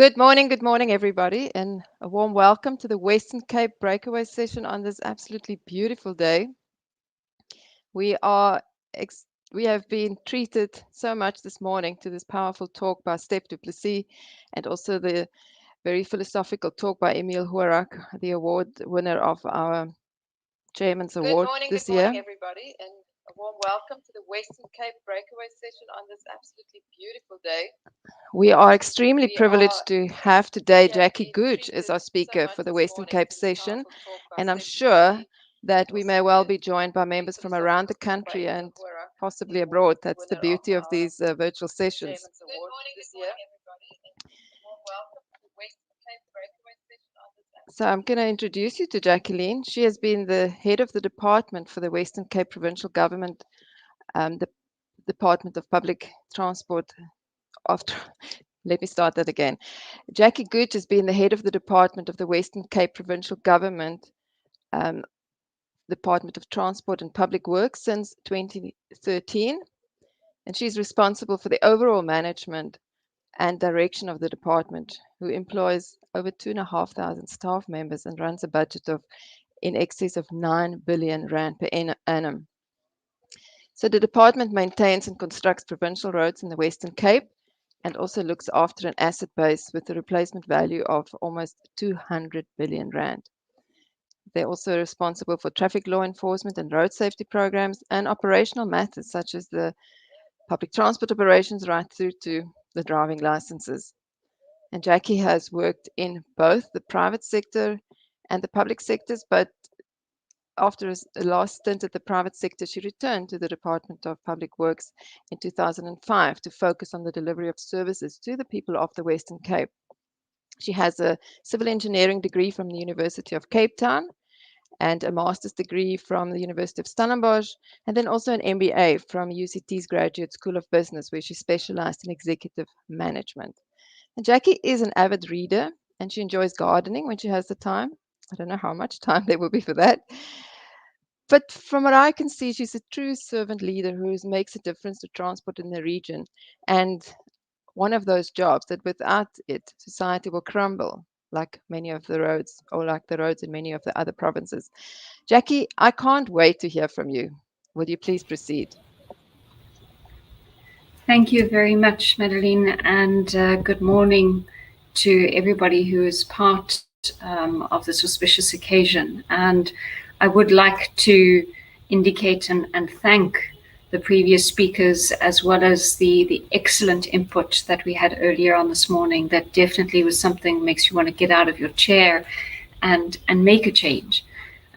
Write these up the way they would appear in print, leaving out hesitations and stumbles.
Good morning, everybody, and a warm welcome to the Western Cape breakaway session on this absolutely beautiful day. We are we have been treated so much this morning to this powerful talk by Steph du Plessis, and also the very philosophical talk by Emile Horak, the award winner of our Chairman's Award this year. Good morning, everybody, and a warm welcome to the Western Cape breakaway session on this absolutely beautiful day. We are extremely privileged to have today Jackie Gooch as our speaker for the Western Cape session, and I'm sure that we may well be joined by members from around the country and possibly abroad. That's the beauty of these virtual sessions. Good morning, everybody, and welcome to the Western Cape breakaway session. So I'm going to introduce you to Jacqueline. She has been the head of the department for the Western Cape Provincial Government, the Department of Public Transport. Let me start that again. Jackie Gooch has been the head of the Department of the Western Cape Provincial Government, Department of Transport and Public Works since 2013, and she's responsible for the overall management and direction of the department, who employs over 2,500 staff members and runs a budget of in excess of 9 billion rand per annum. So the department maintains and constructs provincial roads in the Western Cape, and also looks after an asset base with a replacement value of almost 200 billion rand. They're also responsible for traffic law enforcement and road safety programs and operational matters such as the public transport operations right through to the driving licenses. And Jackie has worked in both the private sector and the public sectors, but after a last stint at the private sector, she returned to the Department of Public Works in 2005 to focus on the delivery of services to the people of the Western Cape. She has a civil engineering degree from the University of Cape Town and a master's degree from the University of Stellenbosch, and then also an MBA from UCT's Graduate School of Business, where she specialized in executive management. And Jackie is an avid reader, and she enjoys gardening when she has the time. I don't know how much time there will be for that. But from what I can see, she's a true servant leader who makes a difference to transport in the region. And one of those jobs that without it, society will crumble, like many of the roads, or like the roads in many of the other provinces. Jackie, I can't wait to hear from you. Will you please proceed? Thank you very much, Madeline, and good morning to everybody who is part of this auspicious occasion. And I would like to indicate and thank the previous speakers, as well as the excellent input that we had earlier on this morning. That definitely was something that makes you want to get out of your chair and make a change.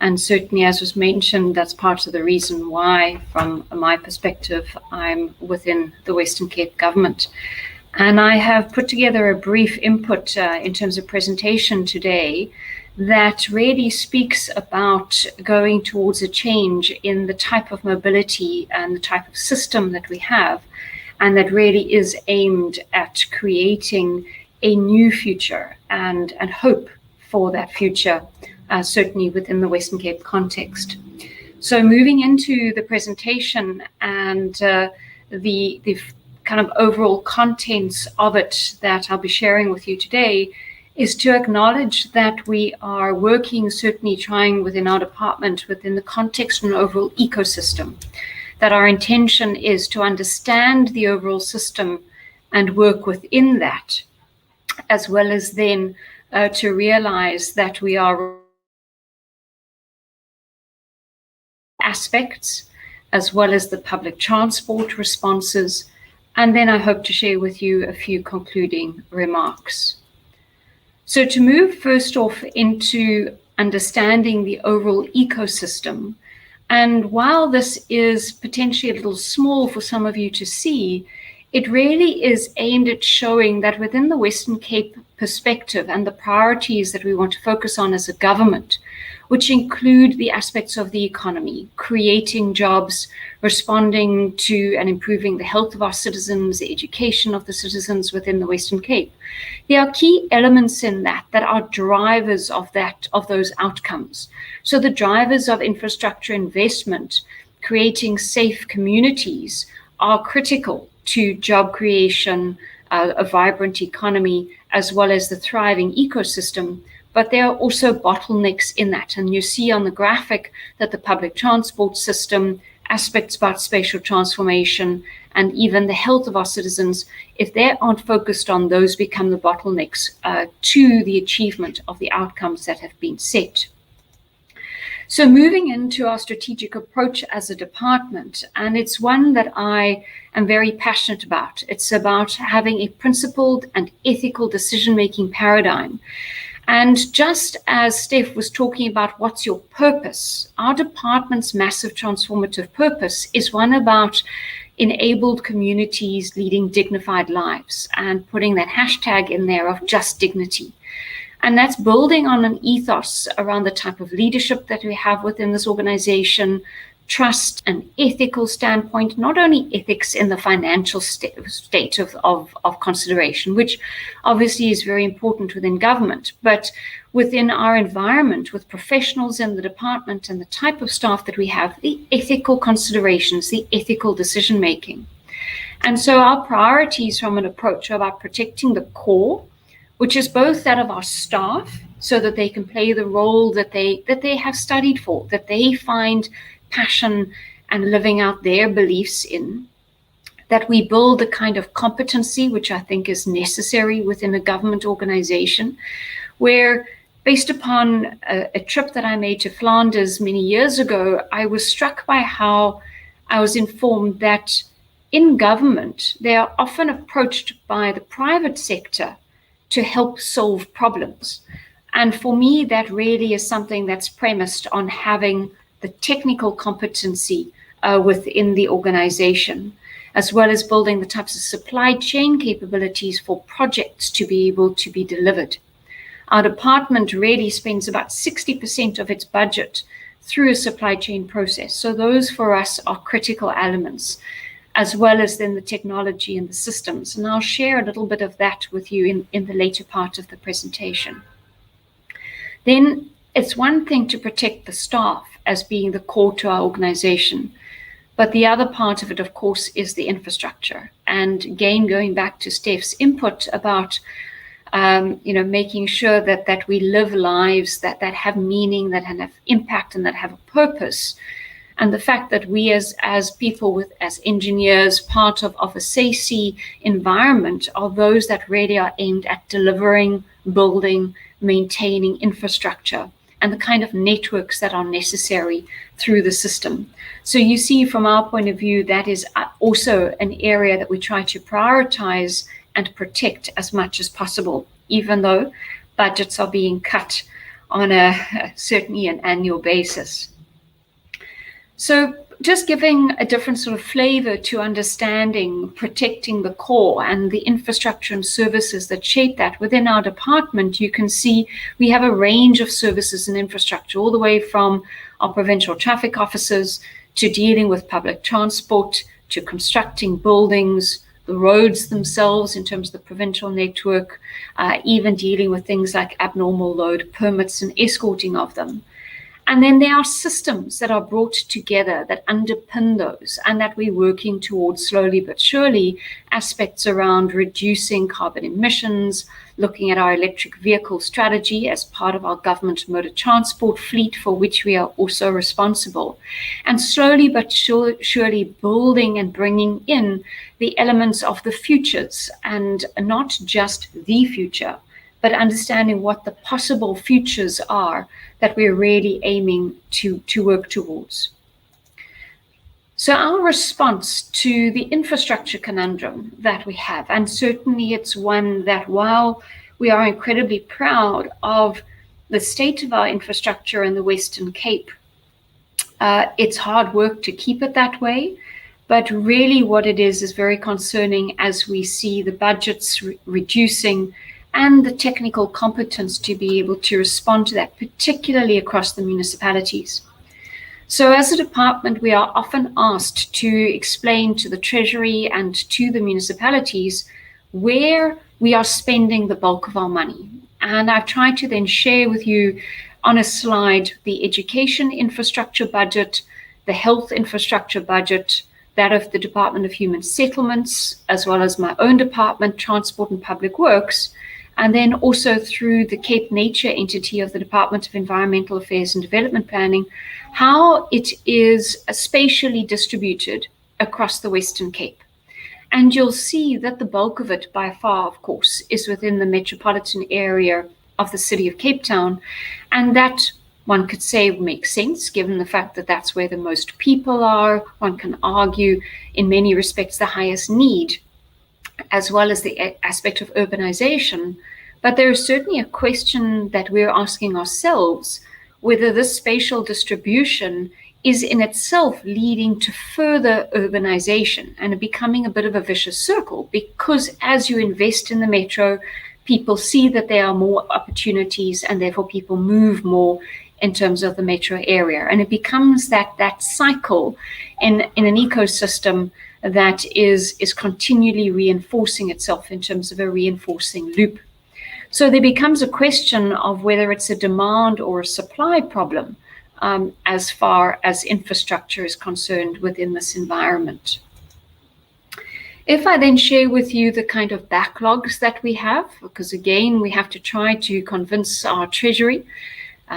And certainly, as was mentioned, that's part of the reason why, from my perspective, I'm within the Western Cape government. And I have put together a brief input in terms of presentation today that really speaks about going towards a change in the type of mobility and the type of system that we have, and that really is aimed at creating a new future and hope for that future, certainly within the Western Cape context. So moving into the presentation and the kind of overall contents of it that I'll be sharing with you today, is to acknowledge that we are working, certainly trying within our department, within the context of an overall ecosystem, that our intention is to understand the overall system and work within that, as well as then to realize that we are aspects, as well as the public transport responses, and then I hope to share with you a few concluding remarks. So to move first off into understanding the overall ecosystem, and while this is potentially a little small for some of you to see, it really is aimed at showing that within the Western Cape perspective and the priorities that we want to focus on as a government, which include the aspects of the economy, creating jobs, responding to and improving the health of our citizens, the education of the citizens within the Western Cape. There are key elements in that are drivers of those outcomes. So the drivers of infrastructure investment, creating safe communities, are critical to job creation, a vibrant economy, as well as the thriving ecosystem, but there are also bottlenecks in that. And you see on the graphic that the public transport system, aspects about spatial transformation, and even the health of our citizens, if they aren't focused on, those become the bottlenecks to the achievement of the outcomes that have been set. So moving into our strategic approach as a department, and it's one that I am very passionate about. It's about having a principled and ethical decision-making paradigm. And just as Steph was talking about what's your purpose, our department's massive transformative purpose is one about enabled communities leading dignified lives, and putting that hashtag in there of just dignity. And that's building on an ethos around the type of leadership that we have within this organization, trust, and ethical standpoint, not only ethics in the financial state of consideration, which obviously is very important within government, but within our environment with professionals in the department and the type of staff that we have, the ethical considerations, the ethical decision making. And so our priorities from an approach are about protecting the core, which is both that of our staff, so that they can play the role that they have studied for, that they find passion and living out their beliefs in, that we build the kind of competency which I think is necessary within a government organization, where based upon a trip that I made to Flanders many years ago, I was struck by how I was informed that in government, they are often approached by the private sector to help solve problems. And for me, that really is something that's premised on having the technical competency within the organization, as well as building the types of supply chain capabilities for projects to be able to be delivered. Our department really spends about 60% of its budget through a supply chain process. So those for us are critical elements, as well as then the technology and the systems. And I'll share a little bit of that with you in the later part of the presentation. Then it's one thing to protect the staff as being the core to our organization, but the other part of it, of course, is the infrastructure. And again, going back to Steph's input about making sure that we live lives that have meaning, that have impact, and that have a purpose. And the fact that we as people, as engineers, part of a SAICE environment, are those that really are aimed at delivering, building, maintaining infrastructure and the kind of networks that are necessary through the system. So you see, from our point of view, that is also an area that we try to prioritize and protect as much as possible, even though budgets are being cut on certainly an annual basis. So just giving a different sort of flavor to understanding, protecting the core and the infrastructure and services that shape that within our department, you can see we have a range of services and infrastructure, all the way from our provincial traffic officers to dealing with public transport, to constructing buildings, the roads themselves in terms of the provincial network, even dealing with things like abnormal load permits and escorting of them. And then there are systems that are brought together that underpin those, and that we're working towards slowly but surely, aspects around reducing carbon emissions, looking at our electric vehicle strategy as part of our government motor transport fleet, for which we are also responsible, and slowly but surely building and bringing in the elements of the futures, and not just the future, but understanding what the possible futures are that we're really aiming to work towards. So our response to the infrastructure conundrum that we have, and certainly it's one that, while we are incredibly proud of the state of our infrastructure in the Western Cape, it's hard work to keep it that way. But really what it is very concerning as we see the budgets reducing and the technical competence to be able to respond to that, particularly across the municipalities. So as a department, we are often asked to explain to the Treasury and to the municipalities where we are spending the bulk of our money. And I've tried to then share with you on a slide the education infrastructure budget, the health infrastructure budget, that of the Department of Human Settlements, as well as my own department, Transport and Public Works, and then also through the Cape Nature entity of the Department of Environmental Affairs and Development Planning, how it is spatially distributed across the Western Cape. And you'll see that the bulk of it, by far, of course, is within the metropolitan area of the city of Cape Town. And that, one could say, makes sense, given the fact that that's where the most people are. One can argue, in many respects, the highest need, as well as the aspect of urbanization. But there is certainly a question that we're asking ourselves, whether this spatial distribution is in itself leading to further urbanization and becoming a bit of a vicious circle, because as you invest in the metro, people see that there are more opportunities and therefore people move more in terms of the metro area. And it becomes that cycle in an ecosystem that is continually reinforcing itself in terms of a reinforcing loop. So there becomes a question of whether it's a demand or a supply problem as far as infrastructure is concerned within this environment. If I then share with you the kind of backlogs that we have, because again, we have to try to convince our Treasury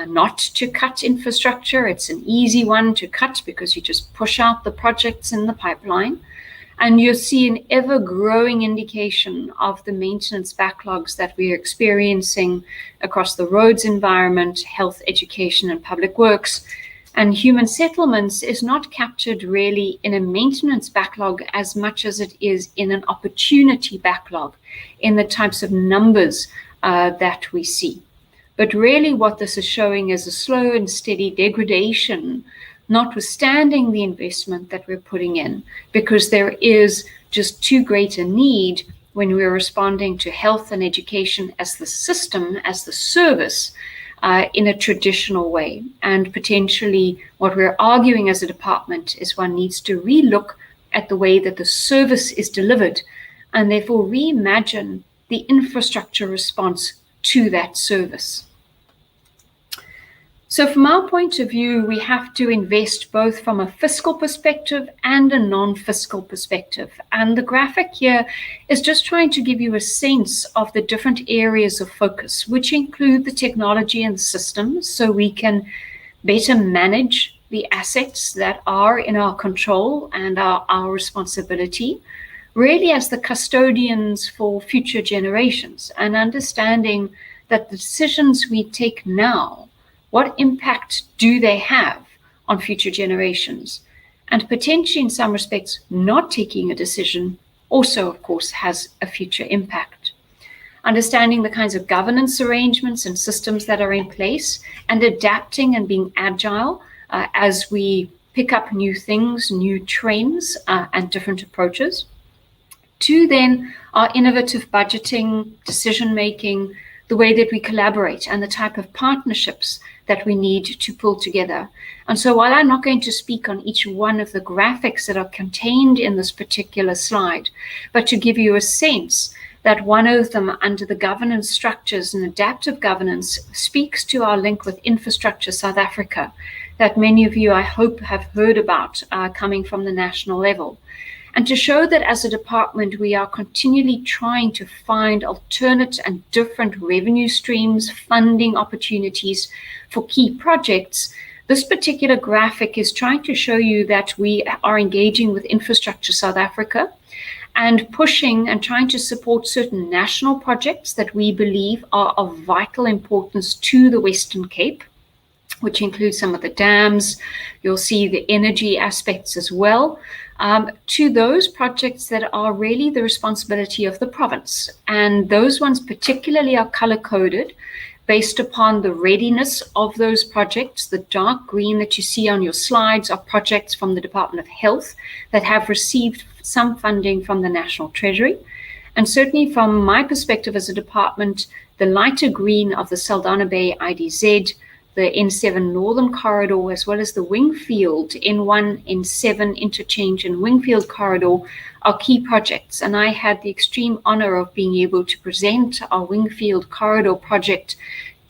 not to cut infrastructure. It's an easy one to cut because you just push out the projects in the pipeline. And you'll see an ever-growing indication of the maintenance backlogs that we are experiencing across the roads environment, health, education, and public works. And human settlements is not captured really in a maintenance backlog as much as it is in an opportunity backlog, in the types of numbers that we see. But really what this is showing is a slow and steady degradation, notwithstanding the investment that we're putting in, because there is just too great a need when we're responding to health and education as the system, as the service, in a traditional way. And potentially what we're arguing as a department is one needs to relook at the way that the service is delivered and therefore reimagine the infrastructure response to that service. So from our point of view, we have to invest both from a fiscal perspective and a non-fiscal perspective. And the graphic here is just trying to give you a sense of the different areas of focus, which include the technology and systems, so we can better manage the assets that are in our control and our responsibility, really as the custodians for future generations, and understanding that the decisions we take now, what impact do they have on future generations? And potentially, in some respects, not taking a decision also, of course, has a future impact. Understanding the kinds of governance arrangements and systems that are in place, and adapting and being agile as we pick up new things, new trends, and different approaches. Two, then, our innovative budgeting, decision-making, the way that we collaborate, and the type of partnerships that we need to pull together. And so while I'm not going to speak on each one of the graphics that are contained in this particular slide, but to give you a sense that one of them, under the governance structures and adaptive governance, speaks to our link with Infrastructure South Africa, that many of you, I hope, have heard about coming from the national level. And to show that as a department, we are continually trying to find alternate and different revenue streams, funding opportunities for key projects. This particular graphic is trying to show you that we are engaging with Infrastructure South Africa and pushing and trying to support certain national projects that we believe are of vital importance to the Western Cape, which includes some of the dams. You'll see the energy aspects as well, to those projects that are really the responsibility of the province. And those ones particularly are color-coded based upon the readiness of those projects. The dark green that you see on your slides are projects from the Department of Health that have received some funding from the National Treasury. And certainly from my perspective as a department, the lighter green of the Saldanha Bay IDZ, the N7 Northern Corridor, as well as the Wingfield N1, N7 Interchange and Wingfield Corridor are key projects. And I had the extreme honor of being able to present our Wingfield Corridor project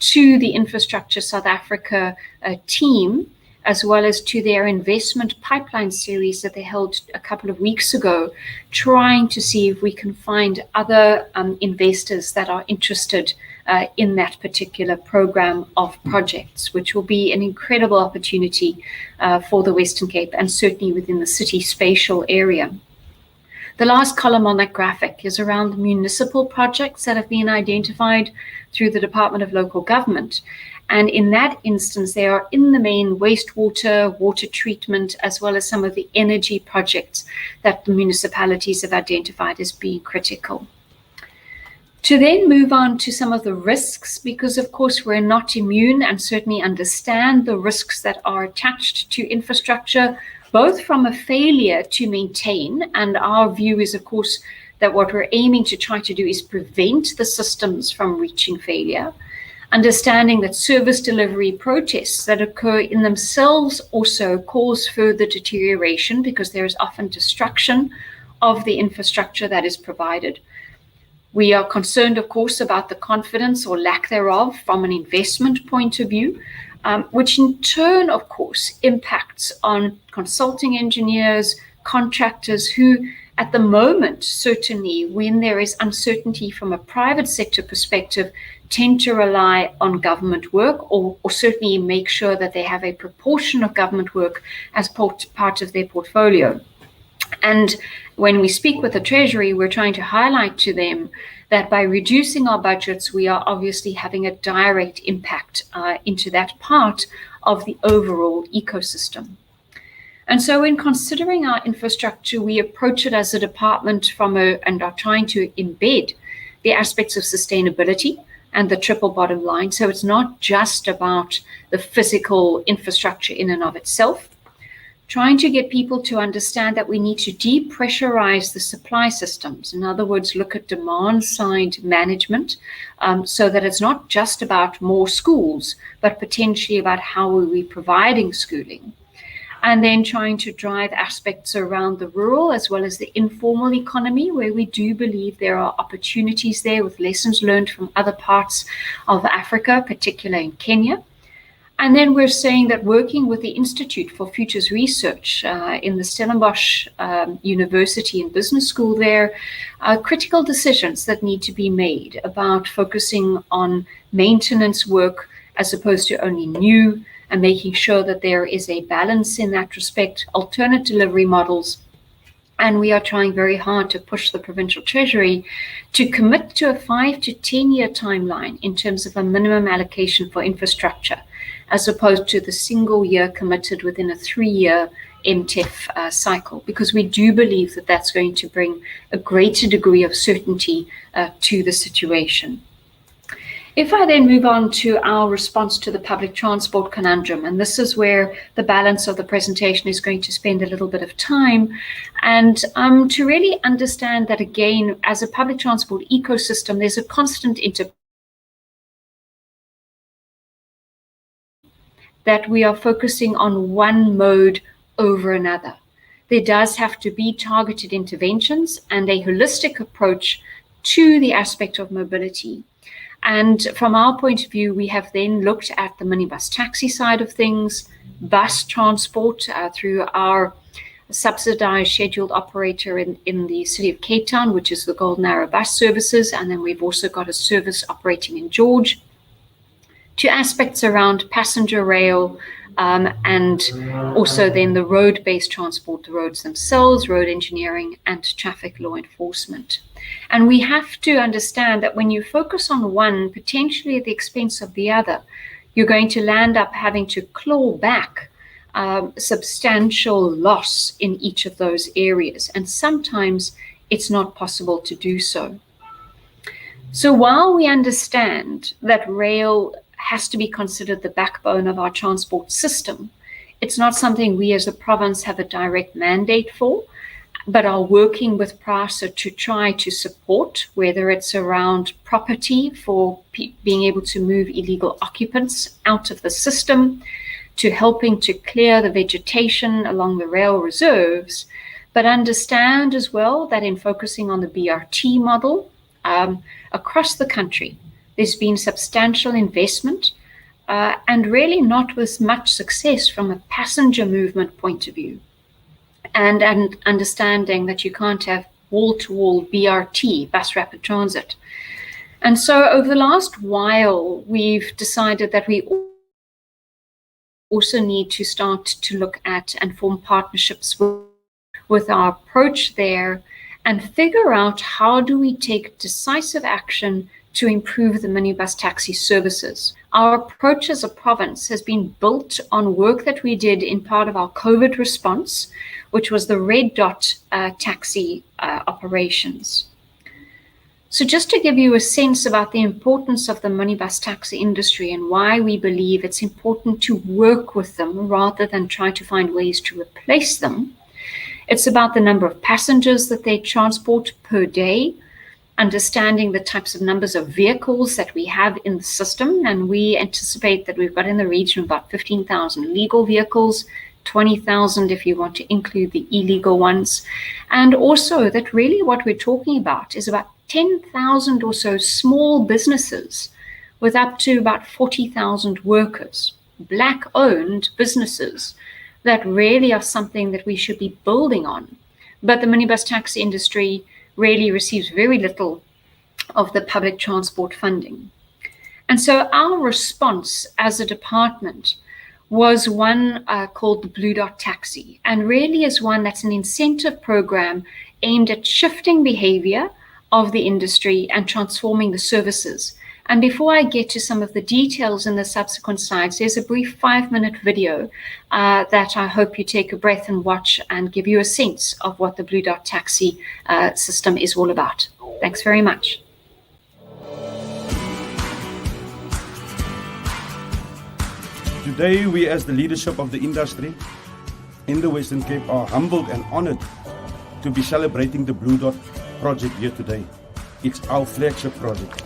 to the Infrastructure South Africa team as well as to their investment pipeline series that they held a couple of weeks ago, trying to see if we can find other investors that are interested in that particular program of projects, which will be an incredible opportunity for the Western Cape and certainly within the city spatial area. The last column on that graphic is around municipal projects that have been identified through the Department of Local Government. And in that instance, they are in the main wastewater, water treatment, as well as some of the energy projects that the municipalities have identified as being critical. To then move on to some of the risks, because of course we're not immune and certainly understand the risks that are attached to infrastructure, both from a failure to maintain, and our view is of course that what we're aiming to try to do is prevent the systems from reaching failure, understanding that service delivery protests that occur in themselves also cause further deterioration because there is often destruction of the infrastructure that is provided. We are concerned, of course, about the confidence or lack thereof from an investment point of view, which in turn, of course, impacts on consulting engineers, contractors who, at the moment, certainly when there is uncertainty from a private sector perspective, tend to rely on government work or certainly make sure that they have a proportion of government work as part of their portfolio. And when we speak with the Treasury, we're trying to highlight to them that by reducing our budgets, we are obviously having a direct impact into that part of the overall ecosystem. And so in considering our infrastructure, we approach it as a department and are trying to embed the aspects of sustainability and the triple bottom line. So it's not just about the physical infrastructure in and of itself, trying to get people to understand that we need to depressurize the supply systems. In other words, look at demand side management so that it's not just about more schools, but potentially about how are we providing schooling. And then trying to drive aspects around the rural as well as the informal economy, where we do believe there are opportunities there with lessons learned from other parts of Africa, particularly in Kenya. And then we're saying that working with the Institute for Futures Research in the Stellenbosch University and Business School there, critical decisions that need to be made about focusing on maintenance work as opposed to only new, and making sure that there is a balance in that respect, alternate delivery models. And we are trying very hard to push the Provincial Treasury to commit to a 5 to 10 year timeline in terms of a minimum allocation for infrastructure, as opposed to the single year committed within a 3-year MTEF cycle, because we do believe that that's going to bring a greater degree of certainty to the situation. If I then move on to our response to the public transport conundrum, and this is where the balance of the presentation is going to spend a little bit of time, and to really understand that, again, as a public transport ecosystem, there's a constant that we are focusing on one mode over another. There does have to be targeted interventions and a holistic approach to the aspect of mobility. And from our point of view, we have then looked at the minibus taxi side of things, bus transport through our subsidized scheduled operator in the city of Cape Town, which is the Golden Arrow Bus Services. And then we've also got a service operating in George, to aspects around passenger rail and also then the road-based transport, the roads themselves, road engineering, and traffic law enforcement. And we have to understand that when you focus on one, potentially at the expense of the other, you're going to land up having to claw back substantial loss in each of those areas. And sometimes it's not possible to do so. So while we understand that rail has to be considered the backbone of our transport system, it's not something we as a province have a direct mandate for, but are working with PRASA to try to support, whether it's around property for being able to move illegal occupants out of the system, to helping to clear the vegetation along the rail reserves, but understand as well that in focusing on the BRT model across the country, there's been substantial investment and really not with much success from a passenger movement point of view, and understanding that you can't have wall-to-wall BRT, bus rapid transit. And so over the last while, we've decided that we also need to start to look at and form partnerships with our approach there and figure out how do we take decisive action to improve the minibus taxi services. Our approach as a province has been built on work that we did in part of our COVID response, which was the red dot taxi operations. So just to give you a sense about the importance of the minibus taxi industry and why we believe it's important to work with them rather than try to find ways to replace them, it's about the number of passengers that they transport per day, understanding the types of numbers of vehicles that we have in the system. And we anticipate that we've got in the region about 15,000 legal vehicles, 20,000 if you want to include the illegal ones. And also that really what we're talking about is about 10,000 or so small businesses with up to about 40,000 workers, Black-owned businesses that really are something that we should be building on. But the minibus taxi industry really receives very little of the public transport funding. And so our response as a department was one called the Blue Dot Taxi, and really is one that's an incentive program aimed at shifting behavior of the industry and transforming the services. And before I get to some of the details in the subsequent slides, there's a brief 5-minute video that I hope you take a breath and watch and give you a sense of what the Blue Dot Taxi system is all about. Thanks very much. Today, we as the leadership of the industry in the Western Cape are humbled and honored to be celebrating the Blue Dot project here today. It's our flagship project.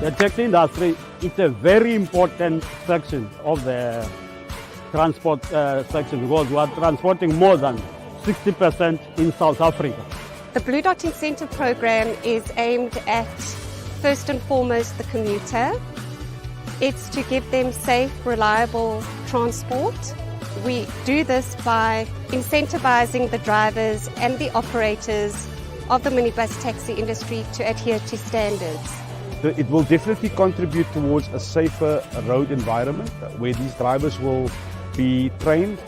The taxi industry is a very important section of the transport section because we are transporting more than 60% in South Africa. The Blue Dot Incentive Program is aimed at, first and foremost, the commuter. It's to give them safe, reliable transport. We do this by incentivizing the drivers and the operators of the minibus taxi industry to adhere to standards. It will definitely contribute towards a safer road environment where these drivers will be trained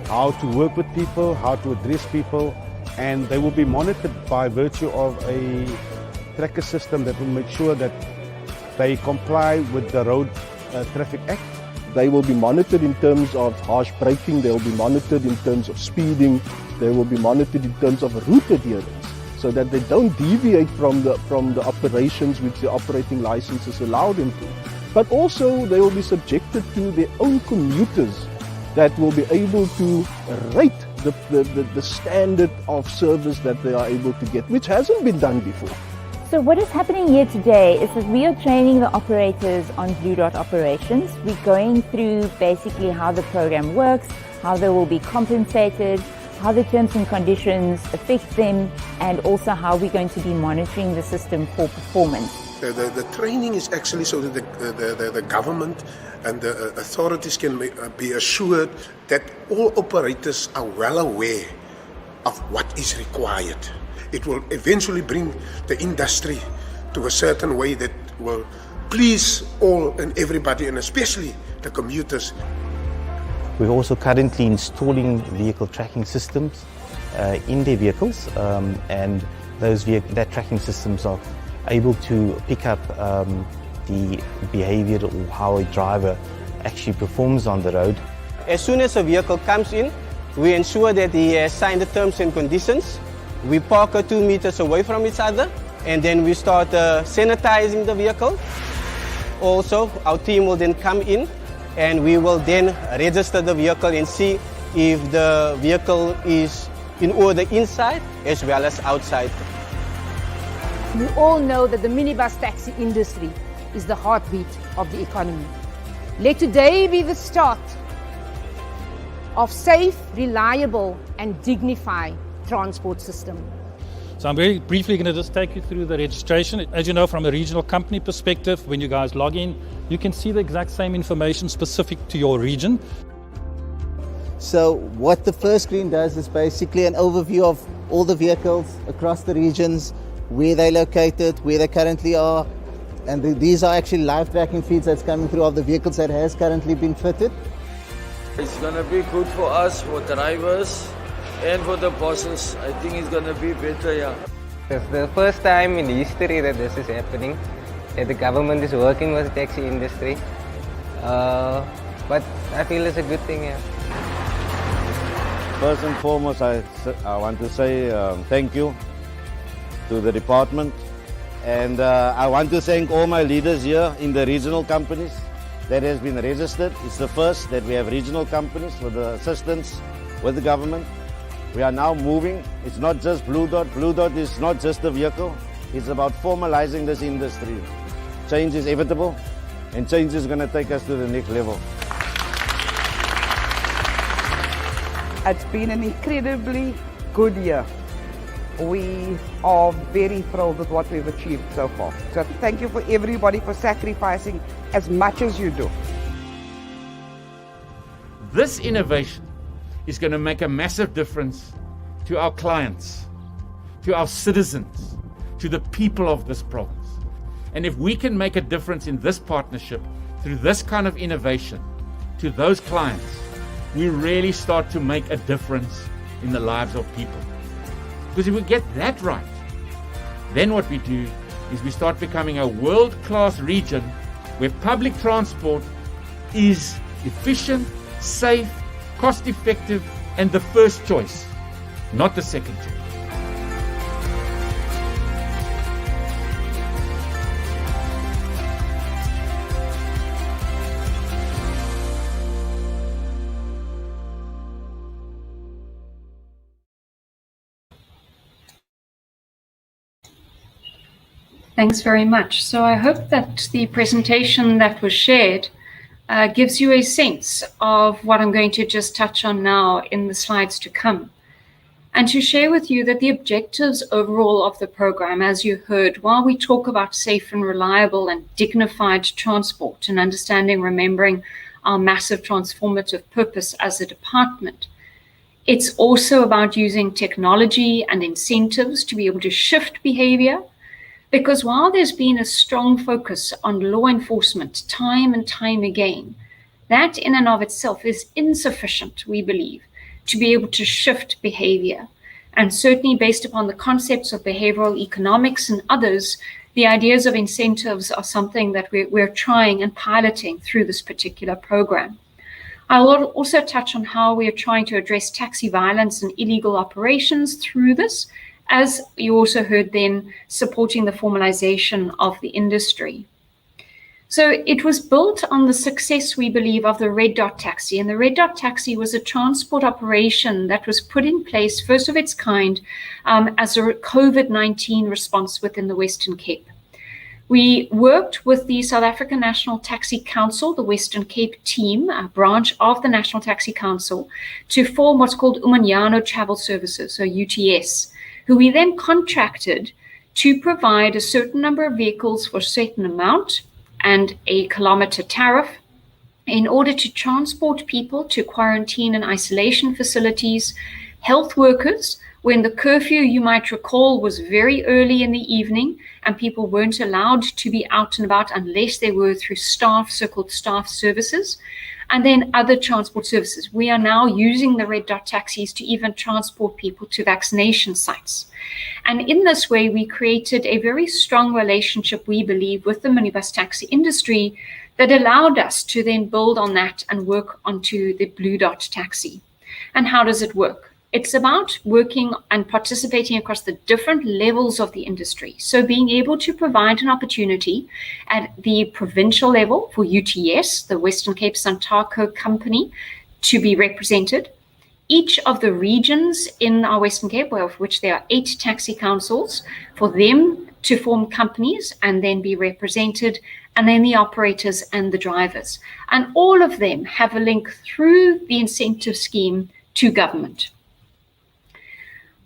how to work with people, how to address people, and they will be monitored by virtue of a tracker system that will make sure that they comply with the Road Traffic Act. They will be monitored in terms of harsh braking, they will be monitored in terms of speeding, they will be monitored in terms of route adherence, so that they don't deviate from the operations which the operating licenses allow them to. But also they will be subjected to their own commuters that will be able to rate the standard of service that they are able to get, which hasn't been done before. So what is happening here today is that we are training the operators on Blue Dot operations. We're going through basically how the program works, how they will be compensated, how the terms and conditions affect them, and also how we're going to be monitoring the system for performance. The training is actually so that the government and the authorities can be assured that all operators are well aware of what is required. It will eventually bring the industry to a certain way that will please all and everybody, and especially the commuters. We're also currently installing vehicle tracking systems in their vehicles, and that tracking systems are able to pick up the behavior or how a driver actually performs on the road. As soon as a vehicle comes in, we ensure that he has signed the terms and conditions. We park 2 meters away from each other, and then we start sanitizing the vehicle. Also, our team will then come in and we will then register the vehicle and see if the vehicle is in order inside as well as outside. We all know that the minibus taxi industry is the heartbeat of the economy. Let today be the start of safe, reliable and dignified transport system. So I'm very briefly going to just take you through the registration. As you know, from a regional company perspective, when you guys log in, you can see the exact same information specific to your region. So what the first screen does is basically an overview of all the vehicles across the regions, where they're located, where they currently are, and these are actually live tracking feeds that's coming through of the vehicles that has currently been fitted. It's going to be good for us, for drivers, and for the bosses. I think it's going to be better, yeah. It's the first time in history that this is happening, that the government is working with the taxi industry. But I feel it's a good thing, yeah. First and foremost, I want to say thank you to the department, and I want to thank all my leaders here in the regional companies that has been registered. It's the first that we have regional companies for the assistance with the government. We are now moving. It's not just Blue Dot. Blue Dot is not just a vehicle. It's about formalizing this industry. Change is inevitable, and change is going to take us to the next level. It's been an incredibly good year. We are very thrilled with what we've achieved so far. So thank you for everybody for sacrificing as much as you do. This innovation is going to make a massive difference to our clients, to our citizens, to the people of this province. And if we can make a difference in this partnership through this kind of innovation to those clients, we really start to make a difference in the lives of people. Because if we get that right, then what we do is we start becoming a world-class region where public transport is efficient, safe, cost-effective, and the first choice, not the second choice. Thanks very much. So I hope that the presentation that was shared gives you a sense of what I'm going to just touch on now in the slides to come. And to share with you that the objectives overall of the program, as you heard, while we talk about safe and reliable and dignified transport and understanding, remembering our massive transformative purpose as a department, it's also about using technology and incentives to be able to shift behavior. Because while there's been a strong focus on law enforcement time and time again, that in and of itself is insufficient, we believe, to be able to shift behavior. And certainly based upon the concepts of behavioral economics and others, the ideas of incentives are something that we're trying and piloting through this particular program. I'll also touch on how we are trying to address taxi violence and illegal operations through this, as you also heard then, supporting the formalization of the industry. So it was built on the success, we believe, of the Red Dot Taxi. And the Red Dot Taxi was a transport operation that was put in place, first of its kind, as a COVID-19 response within the Western Cape. We worked with the South African National Taxi Council, the Western Cape team, a branch of the National Taxi Council, to form what's called Umanyano Travel Services, so UTS, who we then contracted to provide a certain number of vehicles for a certain amount and a kilometer tariff in order to transport people to quarantine and isolation facilities, health workers, when the curfew, you might recall, was very early in the evening and people weren't allowed to be out and about unless they were through staff, so-called staff services, and then other transport services. We are now using the Red Dot taxis to even transport people to vaccination sites. And in this way, we created a very strong relationship, we believe, with the minibus taxi industry that allowed us to then build on that and work onto the Blue Dot taxi. And how does it work? It's about working and participating across the different levels of the industry. So being able to provide an opportunity at the provincial level for UTS, the Western Cape Santaco company, to be represented. Each of the regions in our Western Cape, of which there are 8 taxi councils, for them to form companies and then be represented, and then the operators and the drivers. And all of them have a link through the incentive scheme to government.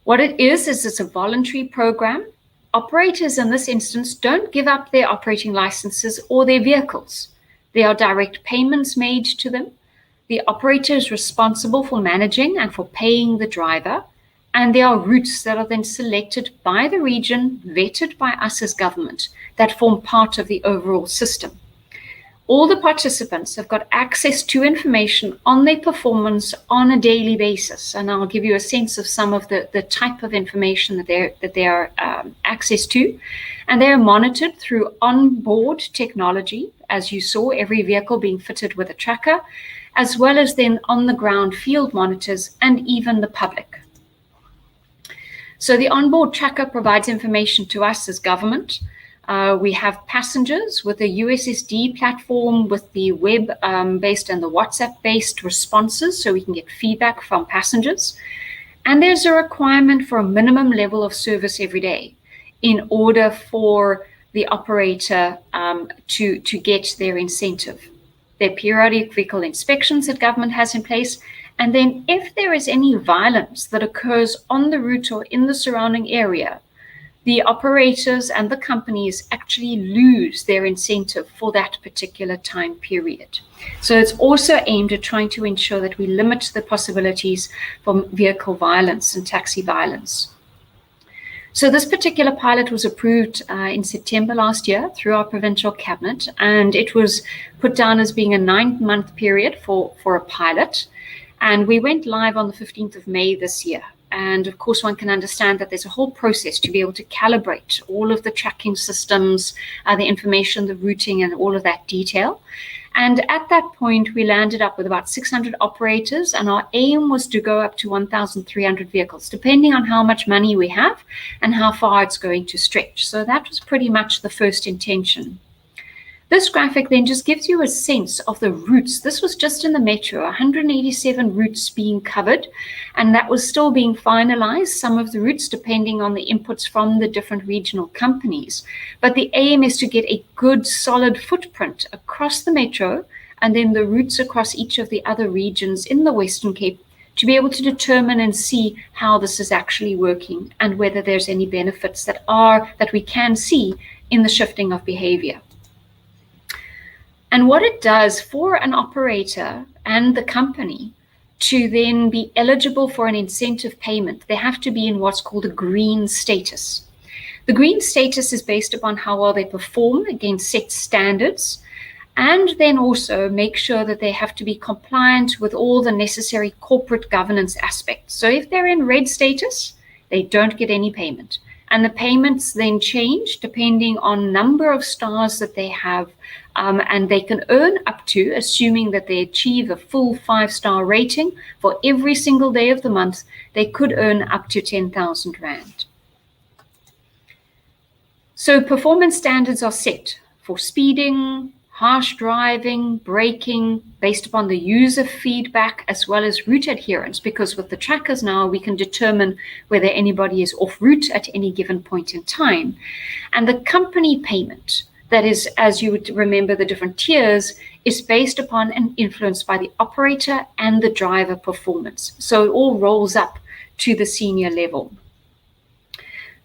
What it is it's a voluntary program. Operators in this instance don't give up their operating licenses or their vehicles. There are direct payments made to them. The operator is responsible for managing and for paying the driver, and there are routes that are then selected by the region, vetted by us as government, that form part of the overall system. All the participants have got access to information on their performance on a daily basis, and I'll give you a sense of some of the type of information that they are access to, and they are monitored through onboard technology, as you saw, every vehicle being fitted with a tracker, as well as then on-the-ground field monitors and even the public. So the onboard tracker provides information to us as government. We have passengers with a USSD platform with the web-based and the WhatsApp-based responses, so we can get feedback from passengers. And there's a requirement for a minimum level of service every day in order for the operator to get their incentive. There are periodic vehicle inspections that government has in place. And then if there is any violence that occurs on the route or in the surrounding area, the operators and the companies actually lose their incentive for that particular time period. So it's also aimed at trying to ensure that we limit the possibilities for vehicle violence and taxi violence. So this particular pilot was approved in September last year through our provincial cabinet, and it was put down as being a 9-month period for a pilot. And we went live on the 15th of May this year. And of course, one can understand that there's a whole process to be able to calibrate all of the tracking systems, the information, the routing, and all of that detail. And at that point, we landed up with about 600 operators, and our aim was to go up to 1,300 vehicles, depending on how much money we have and how far it's going to stretch. So that was pretty much the first intention. This graphic then just gives you a sense of the routes. This was just in the metro, 187 routes being covered, and that was still being finalized, some of the routes depending on the inputs from the different regional companies. But the aim is to get a good solid footprint across the metro and then the routes across each of the other regions in the Western Cape to be able to determine and see how this is actually working and whether there's any benefits that we can see in the shifting of behavior. And what it does for an operator and the company to then be eligible for an incentive payment, they have to be in what's called a green status. The green status is based upon how well they perform against set standards, and then also make sure that they have to be compliant with all the necessary corporate governance aspects. So if they're in red status, they don't get any payment. And the payments then change depending on number of stars that they have, and they can earn up to, assuming that they achieve a full 5-star rating for every single day of the month, they could earn up to 10,000 Rand. So performance standards are set for speeding, harsh driving, braking, based upon the user feedback as well as route adherence, because with the trackers now we can determine whether anybody is off route at any given point in time. And the company payment, that is, as you would remember the different tiers, is based upon and influenced by the operator and the driver performance. So it all rolls up to the senior level.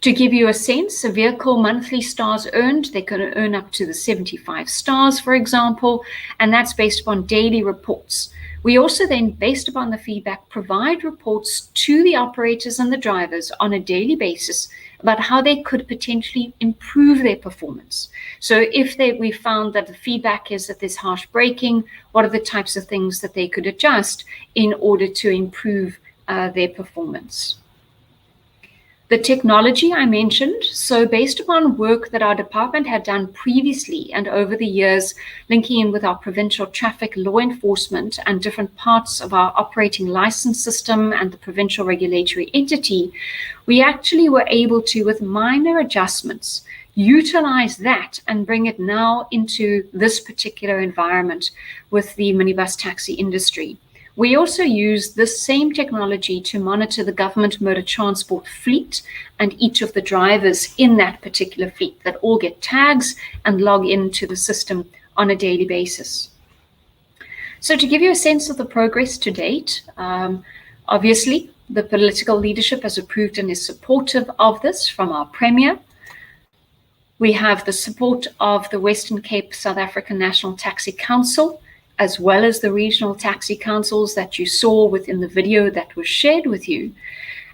To give you a sense, a vehicle monthly stars earned, they can earn up to the 75 stars, for example, and that's based upon daily reports. We also then, based upon the feedback, provide reports to the operators and the drivers on a daily basis about how they could potentially improve their performance. So if we found that the feedback is that there's harsh braking, what are the types of things that they could adjust in order to improve their performance? The technology I mentioned, so based upon work that our department had done previously and over the years, linking in with our provincial traffic law enforcement and different parts of our operating license system and the provincial regulatory entity, we actually were able to, with minor adjustments, utilize that and bring it now into this particular environment with the minibus taxi industry. We also use this same technology to monitor the government motor transport fleet and each of the drivers in that particular fleet that all get tags and log into the system on a daily basis. So to give you a sense of the progress to date, obviously The political leadership has approved and is supportive of this from our Premier. We have the support of the Western Cape South African National Taxi Council, as well as the regional taxi councils that you saw within the video that was shared with you.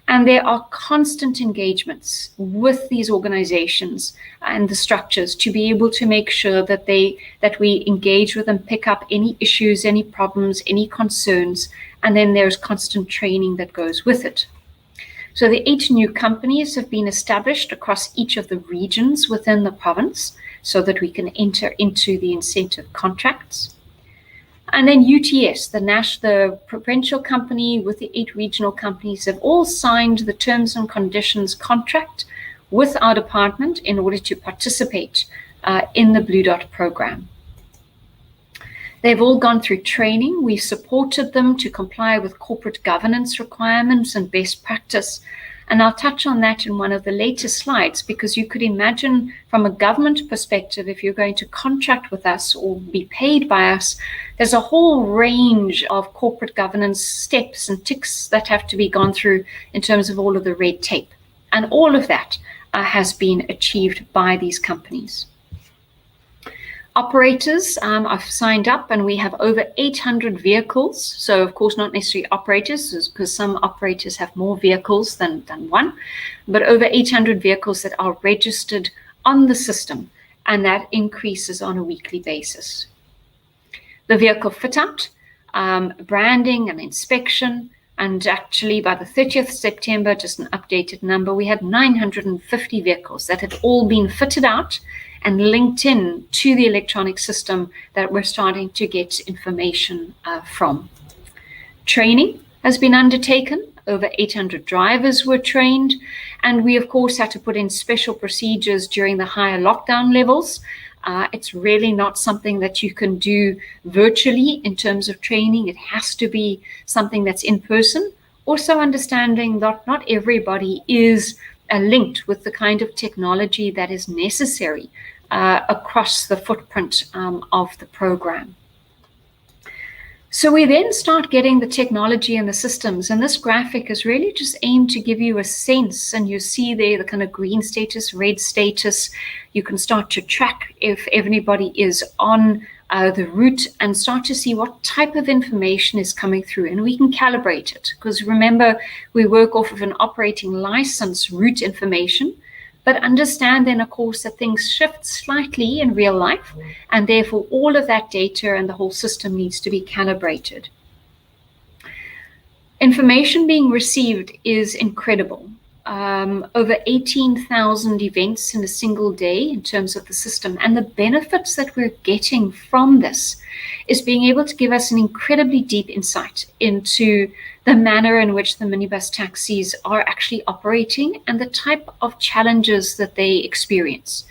And there are constant engagements with these organizations and the structures to be able to make sure that we engage with and pick up any issues, any problems, any concerns, and then there's constant training that goes with it. So the 8 new companies have been established across each of the regions within the province so that we can enter into the incentive contracts. And then UTS, the provincial company with the 8 regional companies, have all signed the terms and conditions contract with our department in order to participate in the Blue Dot program. They've all gone through training. We've supported them to comply with corporate governance requirements and best practice. And I'll touch on that in one of the later slides, because you could imagine from a government perspective, if you're going to contract with us or be paid by us, there's a whole range of corporate governance steps and ticks that have to be gone through in terms of all of the red tape. And all of that has been achieved by these companies. Operators have signed up, and we have over 800 vehicles. So, of course, not necessarily operators, because some operators have more vehicles than one, but over 800 vehicles that are registered on the system, and that increases on a weekly basis. The vehicle fit-out, branding and inspection, and actually by the 30th September, just an updated number, we had 950 vehicles that had all been fitted out and linked in to the electronic system that we're starting to get information from. Training has been undertaken. Over 800 drivers were trained. And we, of course, had to put in special procedures during the higher lockdown levels. It's really not something that you can do virtually in terms of training. It has to be something that's in person. Also understanding that not everybody is linked with the kind of technology that is necessary across the footprint of the program. So we then start getting the technology and the systems, and this graphic is really just aimed to give you a sense, and you see there the kind of green status, red status. You can start to track if anybody is on the route and start to see what type of information is coming through, and we can calibrate it, because remember, we work off of an operating license route information, but understand then, of course, that things shift slightly in real life, and therefore all of that data and the whole system needs to be calibrated. Information being received is incredible. Over 18,000 events in a single day in terms of the system, and the benefits that we're getting from this is being able to give us an incredibly deep insight into the manner in which the minibus taxis are actually operating and the type of challenges that they experience.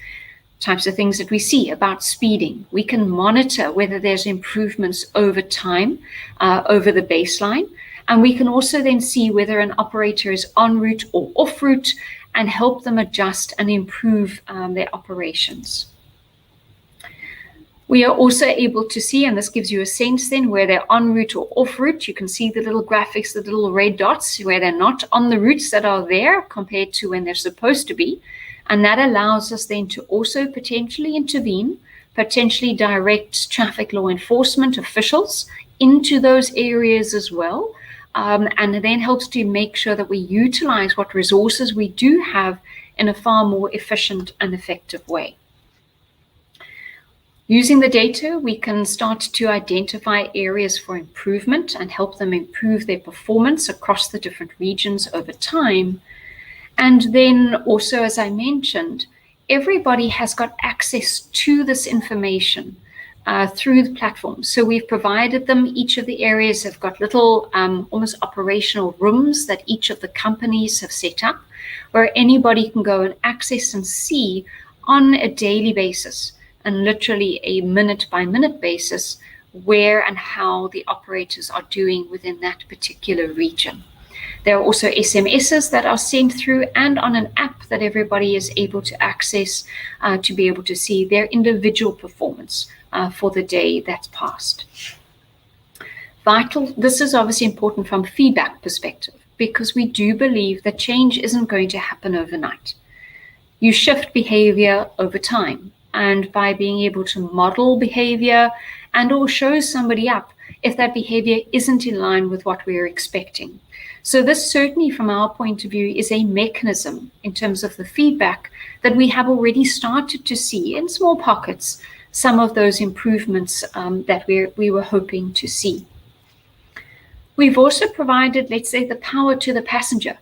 Types of things that we see about speeding. We can monitor whether there's improvements over time, over the baseline. And we can also then see whether an operator is en route or off route and help them adjust and improve their operations. We are also able to see, and this gives you a sense then where they're en route or off route. You can see the little graphics, the little red dots where they're not on the routes that are there compared to when they're supposed to be. And that allows us then to also potentially intervene, potentially direct traffic law enforcement officials into those areas as well. And it then helps to make sure that we utilize what resources we do have in a far more efficient and effective way. Using the data, we can start to identify areas for improvement and help them improve their performance across the different regions over time. And then also, as I mentioned, everybody has got access to this information through the platform. So we've provided them, each of the areas have got little almost operational rooms that each of the companies have set up, where anybody can go and access and see on a daily basis and literally a minute by minute basis where and how the operators are doing within that particular region. There are also SMSs that are sent through and on an app that everybody is able to access to be able to see their individual performance for the day that's passed. Vital, this is obviously important from a feedback perspective. because we do believe that change isn't going to happen overnight. You shift behavior over time, and by being able to model behavior and or show somebody up if that behavior isn't in line with what we're expecting. So this certainly from our point of view is a mechanism in terms of the feedback that we have already started to see in small pockets, some of those improvements that we were hoping to see. We've also provided, let's say, the power to the passenger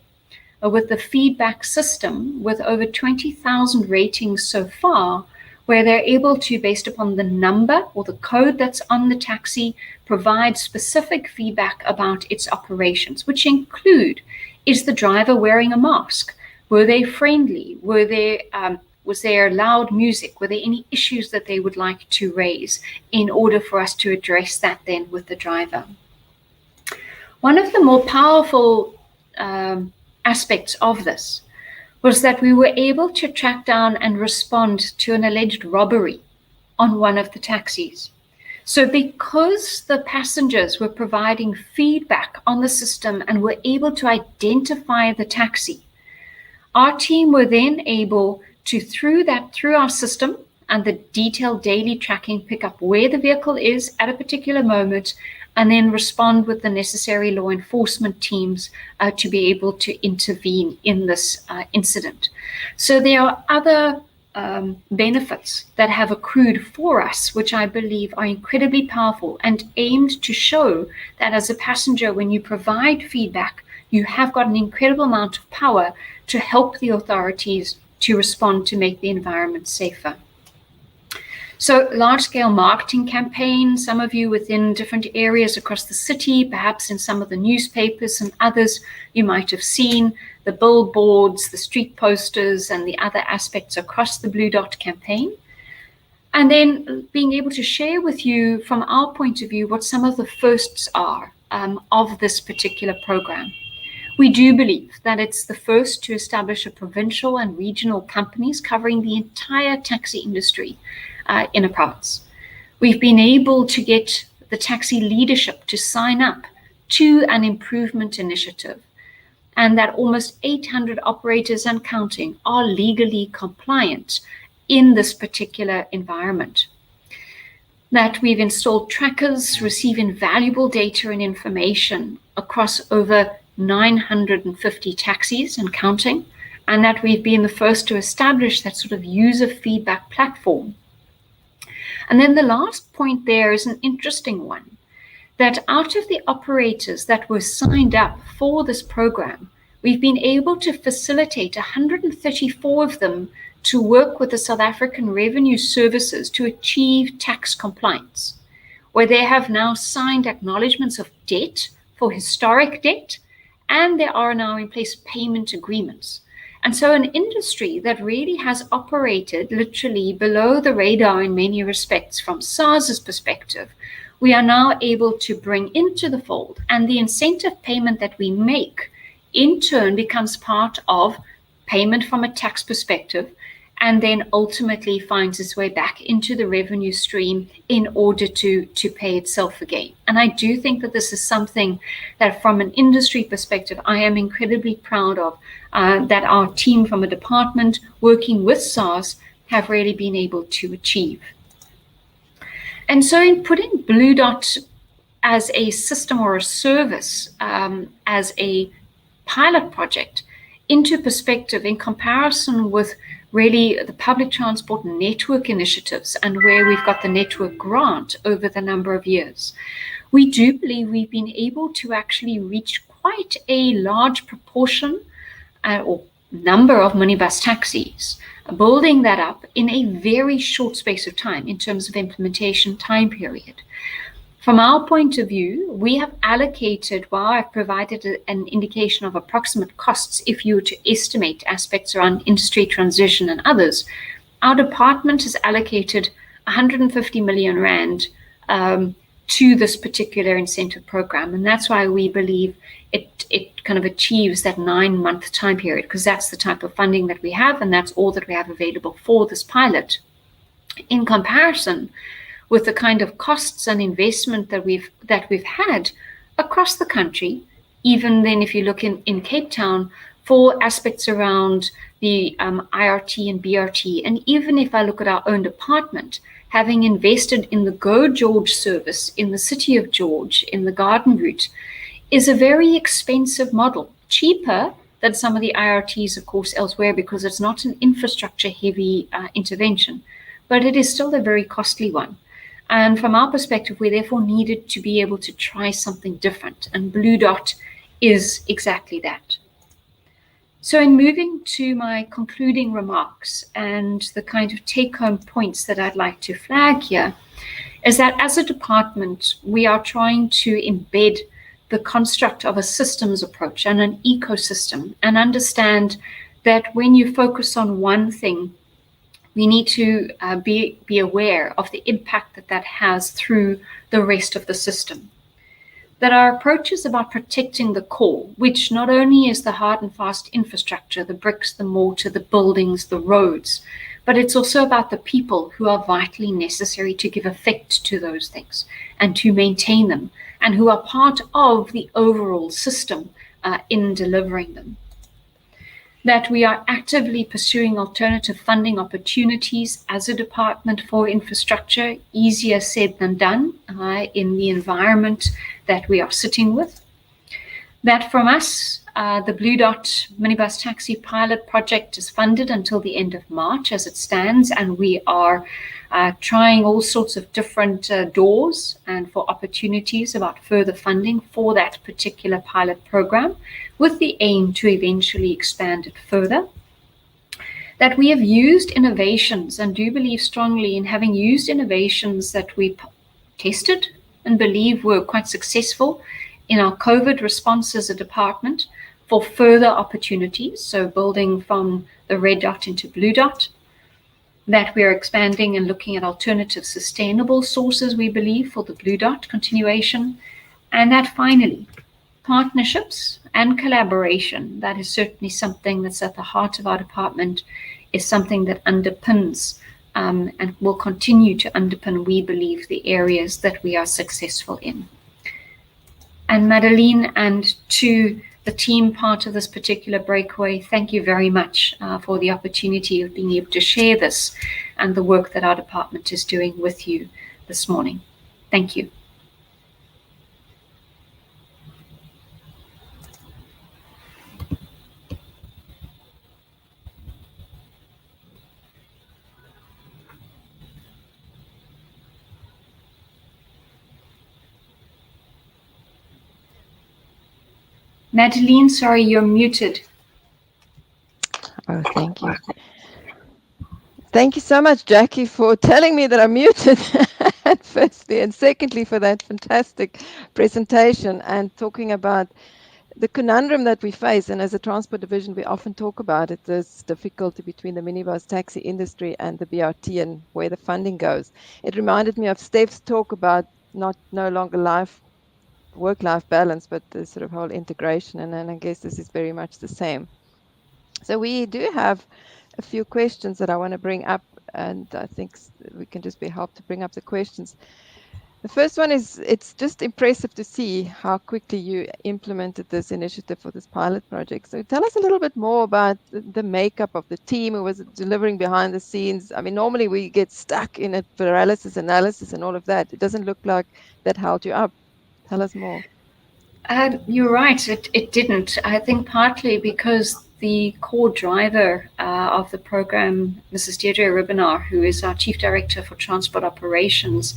with the feedback system with over 20,000 ratings so far, where they're able to, based upon the number or the code that's on the taxi, provide specific feedback about its operations, which include, is the driver wearing a mask? Were they friendly? Was there loud music? Were there any issues that they would like to raise in order for us to address that then with the driver? One of the more powerful aspects of this was that we were able to track down and respond to an alleged robbery on one of the taxis. So because the passengers were providing feedback on the system and were able to identify the taxi, our team were then able to, through our system and the detailed daily tracking, pick up where the vehicle is at a particular moment and then respond with the necessary law enforcement teams to be able to intervene in this incident. So there are other benefits that have accrued for us, which I believe are incredibly powerful and aimed to show that as a passenger, when you provide feedback, you have got an incredible amount of power to help the authorities to respond to make the environment safer. So large-scale marketing campaigns, some of you within different areas across the city, perhaps in some of the newspapers and others, you might have seen the billboards, the street posters, and the other aspects across the Blue Dot campaign. And then being able to share with you from our point of view what some of the firsts are of this particular program. We do believe that it's the first to establish a provincial and regional companies covering the entire taxi industry in a province. We've been able to get the taxi leadership to sign up to an improvement initiative, and that almost 800 operators and counting are legally compliant in this particular environment. That we've installed trackers receiving valuable data and information across over 950 taxis and counting, and that we've been the first to establish that sort of user feedback platform. And then the last point there is an interesting one, that out of the operators that were signed up for this program, we've been able to facilitate 134 of them to work with the South African Revenue Services to achieve tax compliance, where they have now signed acknowledgements of debt for historic debt, and there are now in place payment agreements. And so an industry that really has operated literally below the radar in many respects from SAICE's perspective, we are now able to bring into the fold, and the incentive payment that we make in turn becomes part of payment from a tax perspective, and then ultimately finds its way back into the revenue stream in order to pay itself again. And I do think that this is something that from an industry perspective, I am incredibly proud of, that our team from a department working with SARS have really been able to achieve. And so in putting Blue Dot as a system or a service, as a pilot project into perspective in comparison with really the public transport network initiatives and where we've got the network grant over the number of years, we do believe we've been able to actually reach quite a large proportion or number of minibus taxis, building that up in a very short space of time in terms of implementation time period. From our point of view, we have allocated, while I've provided an indication of approximate costs, if you were to estimate aspects around industry transition and others, our department has allocated 150 million rand to this particular incentive program. And that's why we believe it kind of achieves that 9-month time period, because that's the type of funding that we have, and that's all that we have available for this pilot. In comparison with the kind of costs and investment that we've had across the country even then if you look in Cape Town, for aspects around the IRT and BRT, and even if I look at our own department, having invested in the Go George service in the city of George, in the garden route, is a very expensive model, cheaper than some of the IRTs, of course, elsewhere, because it's not an infrastructure-heavy intervention, but it is still a very costly one. And from our perspective, we therefore needed to be able to try something different, and Blue Dot is exactly that. So in moving to my concluding remarks and the kind of take-home points that I'd like to flag here, is that as a department, we are trying to embed the construct of a systems approach and an ecosystem, and understand that when you focus on one thing, we need to be aware of the impact that that has through the rest of the system. That our approach is about protecting the core, which not only is the hard and fast infrastructure, the bricks, the mortar, the buildings, the roads, but it's also about the people who are vitally necessary to give effect to those things and to maintain them, and who are part of the overall system in delivering them. That we are actively pursuing alternative funding opportunities as a department for infrastructure, easier said than done in the environment that we are sitting with. That from us, the Blue Dot minibus taxi pilot project is funded until the end of March as it stands, and we are trying all sorts of different doors and for opportunities about further funding for that particular pilot program, with the aim to eventually expand it further. That we have used innovations, and do believe strongly in having used innovations that we tested and believe were quite successful in our COVID response as a department, for further opportunities, so building from the Red Dot into Blue Dot. That we are expanding and looking at alternative sustainable sources, we believe, for the Blue Dot continuation. And that finally, partnerships and collaboration, that is certainly something that's at the heart of our department, is something that underpins and will continue to underpin, we believe, the areas that we are successful in. And Madeleine, and to the team part of this particular breakaway, thank you very much for the opportunity of being able to share this and the work that our department is doing with you this morning. Thank you. Madeleine, sorry, you're muted. Oh, thank you. Thank you so much, Jackie, for telling me that I'm muted, firstly, and secondly, for that fantastic presentation and talking about the conundrum that we face. And as a transport division, we often talk about it, this difficulty between the minibus taxi industry and the BRT and where the funding goes. It reminded me of Steph's talk about no longer work-life balance, but the sort of whole integration. And then I guess this is very much the same. So we do have a few questions that I want to bring up, and I think we can just be helped to bring up the questions. The first one is, it's just impressive to see how quickly you implemented this initiative for this pilot project. So tell us a little bit more about the makeup of the team who was delivering behind the scenes. I mean, normally we get stuck in a paralysis analysis and all of that. It doesn't look like that held you up. Tell us more. You're right, it didn't. I think partly because the core driver of the program, Mrs. Deirdre Ribbenaar, who is our Chief Director for Transport Operations,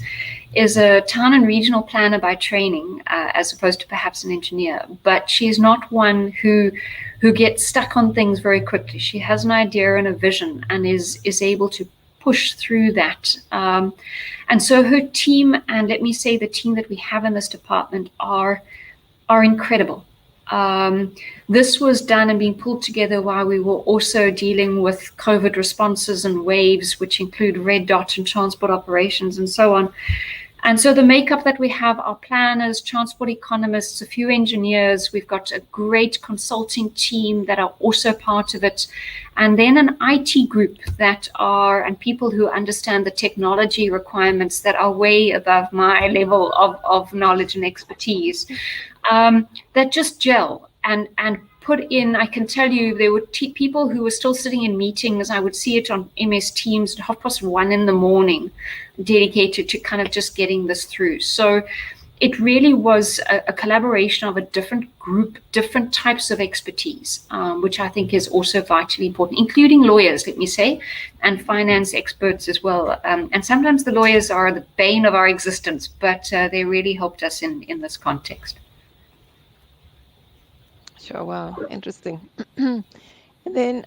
is a town and regional planner by training, as opposed to perhaps an engineer. But she's not one who gets stuck on things very quickly. She has an idea and a vision, and is able to push through that. And so her team, and let me say the team that we have in this department, are incredible. This was done and being pulled together while we were also dealing with COVID responses and waves, which include Red Dot and transport operations and so on. And so the makeup that we have are planners, transport economists, a few engineers. We've got a great consulting team that are also part of it. And then an IT group and people who understand the technology requirements that are way above my level of knowledge and expertise. that just gel and put in. I can tell you there were people who were still sitting in meetings. I would see it on MS Teams at 1:30 in the morning, dedicated to kind of just getting this through. So it really was a collaboration of a different group, different types of expertise, which I think is also vitally important, including lawyers, let me say, and finance experts as well. And sometimes the lawyers are the bane of our existence, but they really helped us in this context. Sure, wow, interesting. And then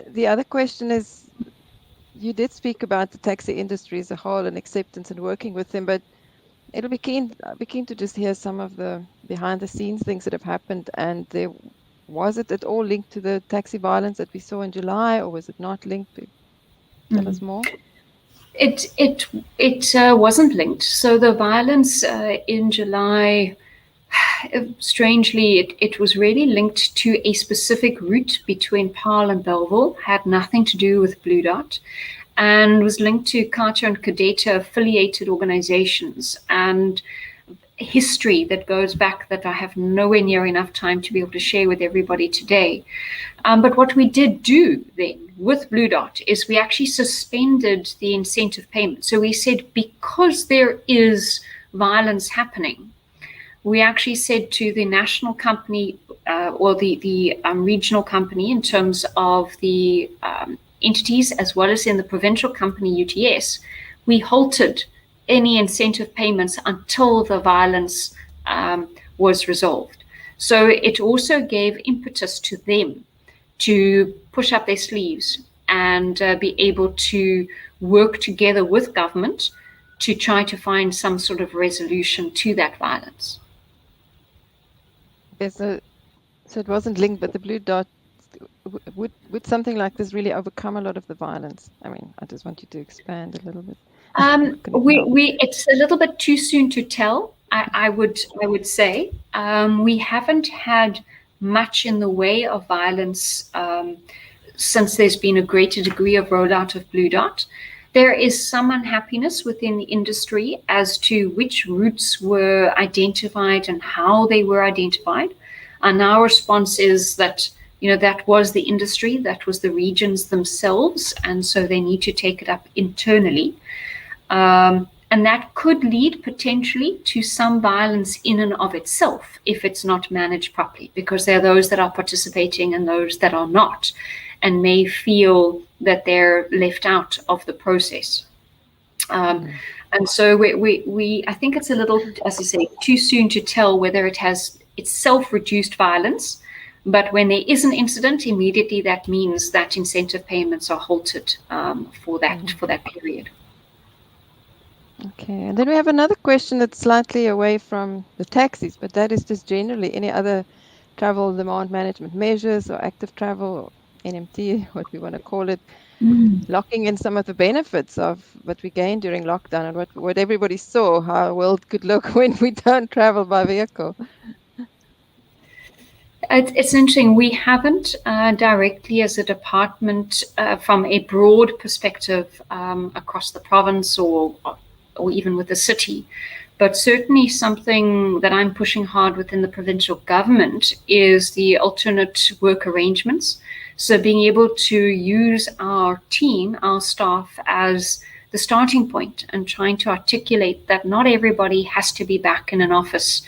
the other question is, you did speak about the taxi industry as a whole and acceptance and working with them, but I'd be keen to just hear some of the behind the scenes things that have happened. And was it at all linked to the taxi violence that we saw in July, or was it not linked? Tell us more. It wasn't linked. So the violence in July, strangely, it was really linked to a specific route between Paarl and Bellville, had nothing to do with Blue Dot, and was linked to Kata and Kadeta affiliated organizations and history that goes back that I have nowhere near enough time to be able to share with everybody today. But what we did do then with Blue Dot is we actually suspended the incentive payment. So we said, because there is violence happening, we actually said to the national company or the regional company, in terms of the entities as well as in the provincial company UTS, we halted any incentive payments until the violence was resolved. So it also gave impetus to them to push up their sleeves and be able to work together with government to try to find some sort of resolution to that violence. Okay, so it wasn't linked, but the Blue Dot, would something like this really overcome a lot of the violence? I mean, I just want you to expand a little bit. It's a little bit too soon to tell. I would say we haven't had much in the way of violence since there's been a greater degree of rollout of Blue Dot. There is some unhappiness within the industry as to which routes were identified and how they were identified. And our response is that, that was the industry, that was the regions themselves, and so they need to take it up internally. And that could lead potentially to some violence in and of itself if it's not managed properly, because there are those that are participating and those that are not, and may feel that they're left out of the process. And so I think it's a little, as I say, too soon to tell whether it has itself reduced violence. But when there is an incident, immediately that means that incentive payments are halted for that period. Okay, and then we have another question that's slightly away from the taxis, but that is just generally any other travel demand management measures or active travel or NMT, what we want to call it, locking in some of the benefits of what we gained during lockdown and what everybody saw, how the world could look when we don't travel by vehicle. It's interesting. We haven't directly as a department from a broad perspective across the province or even with the city, but certainly something that I'm pushing hard within the provincial government is the alternate work arrangements. So being able to use our team, our staff, as the starting point and trying to articulate that not everybody has to be back in an office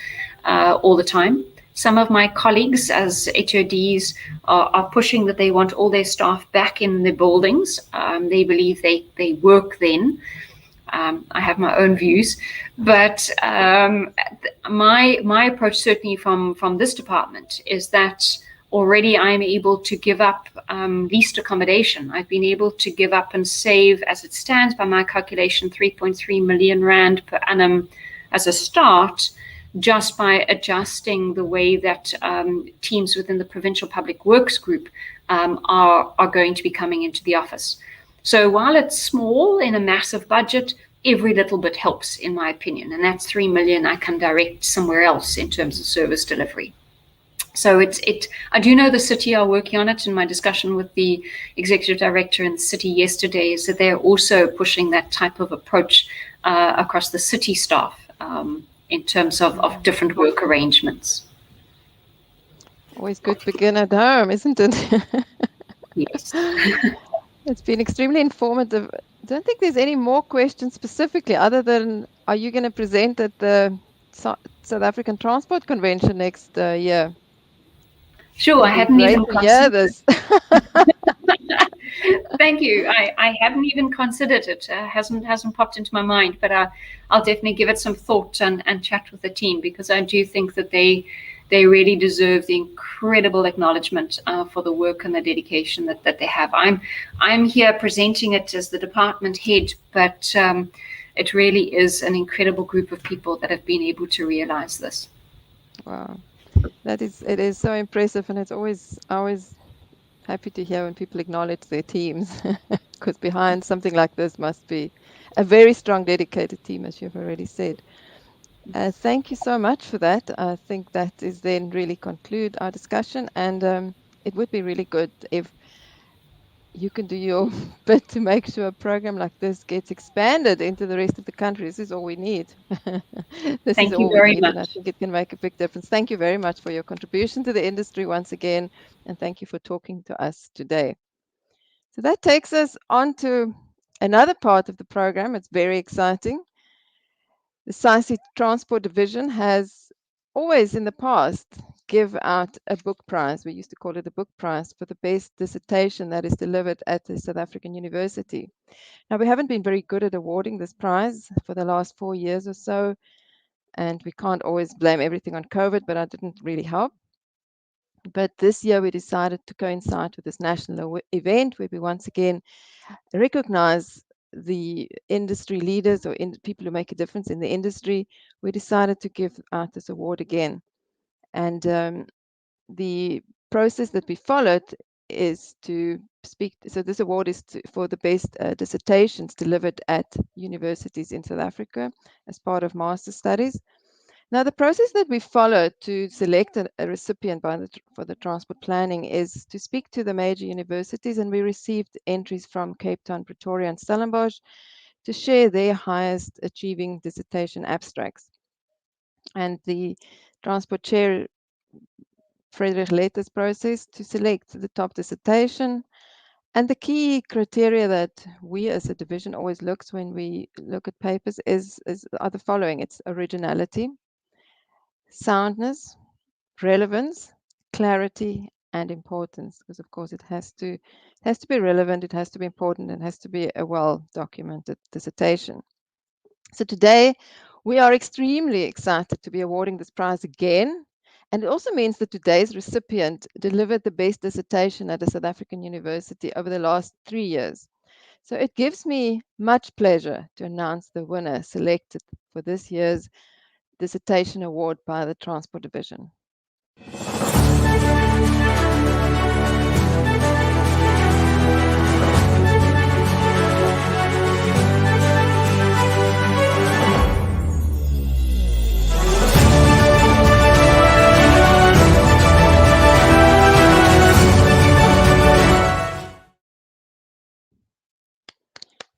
all the time. Some of my colleagues as HODs are pushing that they want all their staff back in the buildings. They believe they work then. I have my own views, but my approach certainly from this department is that already I'm able to give up leased accommodation. I've been able to give up and save, as it stands by my calculation, 3.3 million rand per annum as a start, just by adjusting the way that teams within the Provincial Public Works Group are going to be coming into the office. So while it's small in a massive budget, every little bit helps, in my opinion. And that's 3 million I can direct somewhere else in terms of service delivery. So I do know the city are working on it. In my discussion with the executive director in the city yesterday, is that they're also pushing that type of approach across the city staff in terms of different work arrangements. Always good to begin at home, isn't it? Yes. It's been extremely informative. I don't think there's any more questions specifically other than, are you going to present at the South African Transport Convention next year? Sure, I It'd be hadn't great even to hear considered. this. Thank you. I hadn't even considered it. Hasn't popped into my mind, but I'll definitely give it some thought and chat with the team, because I do think that they really deserve the incredible acknowledgement for the work and the dedication that they have. I'm here presenting it as the department head, but it really is an incredible group of people that have been able to realize this. Wow, it is so impressive, and it's always happy to hear when people acknowledge their teams, because behind something like this must be a very strong, dedicated team, as you've already said. Thank you so much for that. I think that is then really conclude our discussion, and it would be really good if you can do your bit to make sure a program like this gets expanded into the rest of the country. This is all we need. This is Thank you all we very need, and I much. think it can make a big difference. Thank you very much for your contribution to the industry once again, and thank you for talking to us today. So that takes us on to another part of the program. It's very exciting. The SAICE Transport Division has always in the past give out a book prize. We used to call it a book prize for the best dissertation that is delivered at a South African university. Now, we haven't been very good at awarding this prize for the last 4 years or so, and we can't always blame everything on COVID, but that didn't really help. But this year we decided to coincide with this national event where we once again recognize the industry leaders or people who make a difference in the industry. We decided to give out this award again. And the process that we followed is to speak. So this award is for the best dissertations delivered at universities in South Africa as part of master studies. Now, the process that we follow to select a recipient for the transport planning is to speak to the major universities, and we received entries from Cape Town, Pretoria, and Stellenbosch to share their highest achieving dissertation abstracts. And the transport chair, Frederick, led this process to select the top dissertation. And the key criteria that we as a division always looks when we look at papers are the following. It's originality, soundness, relevance, clarity, and importance, because of course it has to be relevant, it has to be important, and it has to be a well-documented dissertation. So today we are extremely excited to be awarding this prize again. And it also means that today's recipient delivered the best dissertation at a South African university over the last 3 years. So it gives me much pleasure to announce the winner selected for this year's dissertation award by the Transport Division.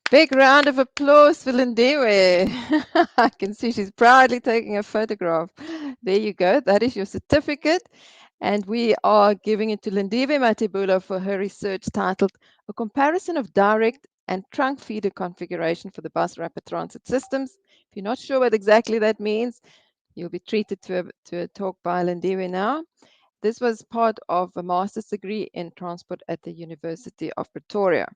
Big round of applause for Lindiwe. I can see she's proudly taking a photograph. There you go. That is your certificate. And we are giving it to Lindiwe Matibula for her research titled A Comparison of Direct and Trunk Feeder Configuration for the Bus Rapid Transit Systems. If you're not sure what exactly that means, you'll be treated to a talk by Lindiwe now. This was part of a master's degree in transport at the University of Pretoria.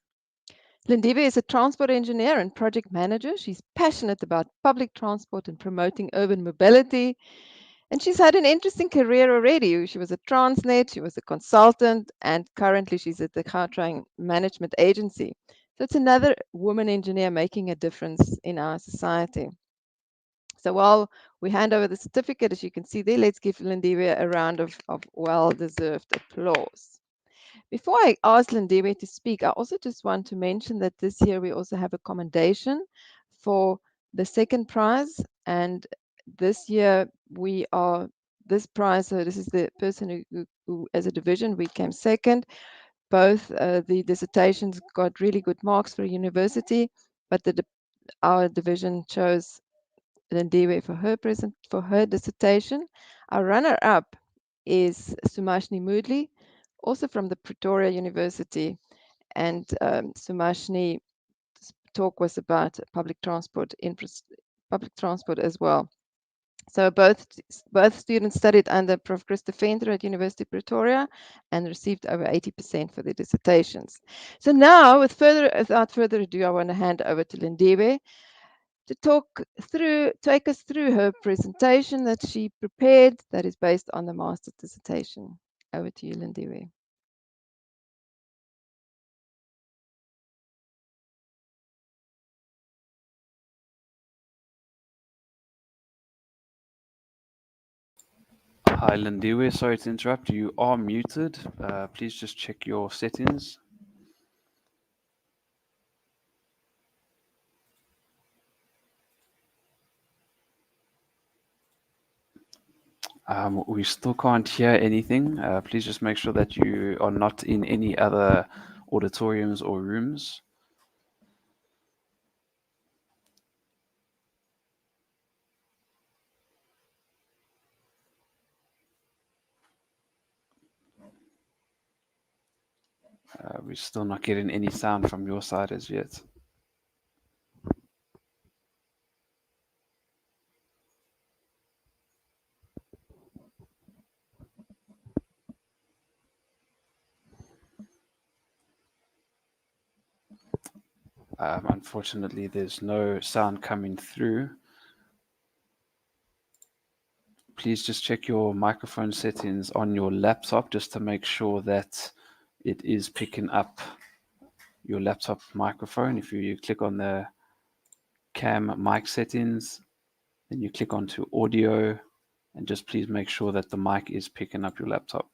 Lindiwe is a transport engineer and project manager. She's passionate about public transport and promoting urban mobility. And she's had an interesting career already. She was at Transnet, she was a consultant, and currently she's at the Gautrain Management Agency. So it's another woman engineer making a difference in our society. So while we hand over the certificate, as you can see there, let's give Lindiwe a round of well-deserved applause. Before I ask Lindiwe to speak, I also just want to mention that this year we also have a commendation for the second prize. And this year this prize, so this is the person who as a division, we came second. Both the dissertations got really good marks for a university, but our division chose Lindiwe for her dissertation. Our runner-up is Sumashni Moodley, also from the Pretoria University. And Sumashni's talk was about public transport as well. So both students studied under Prof. Christa Venter at University of Pretoria and received over 80% for their dissertations. So now, without further ado, I want to hand over to Lindiwe to take us through her presentation that she prepared that is based on the master's dissertation. Over to you, Lindiwe. Hi, Lindiwe. Sorry to interrupt. You are muted. Please just check your settings. We still can't hear anything. Please just make sure that you are not in any other auditoriums or rooms. We're still not getting any sound from your side as yet. Unfortunately, there's no sound coming through. Please just check your microphone settings on your laptop just to make sure that it is picking up your laptop microphone. If you click on the cam mic settings, then you click onto audio, and just please make sure that the mic is picking up your laptop.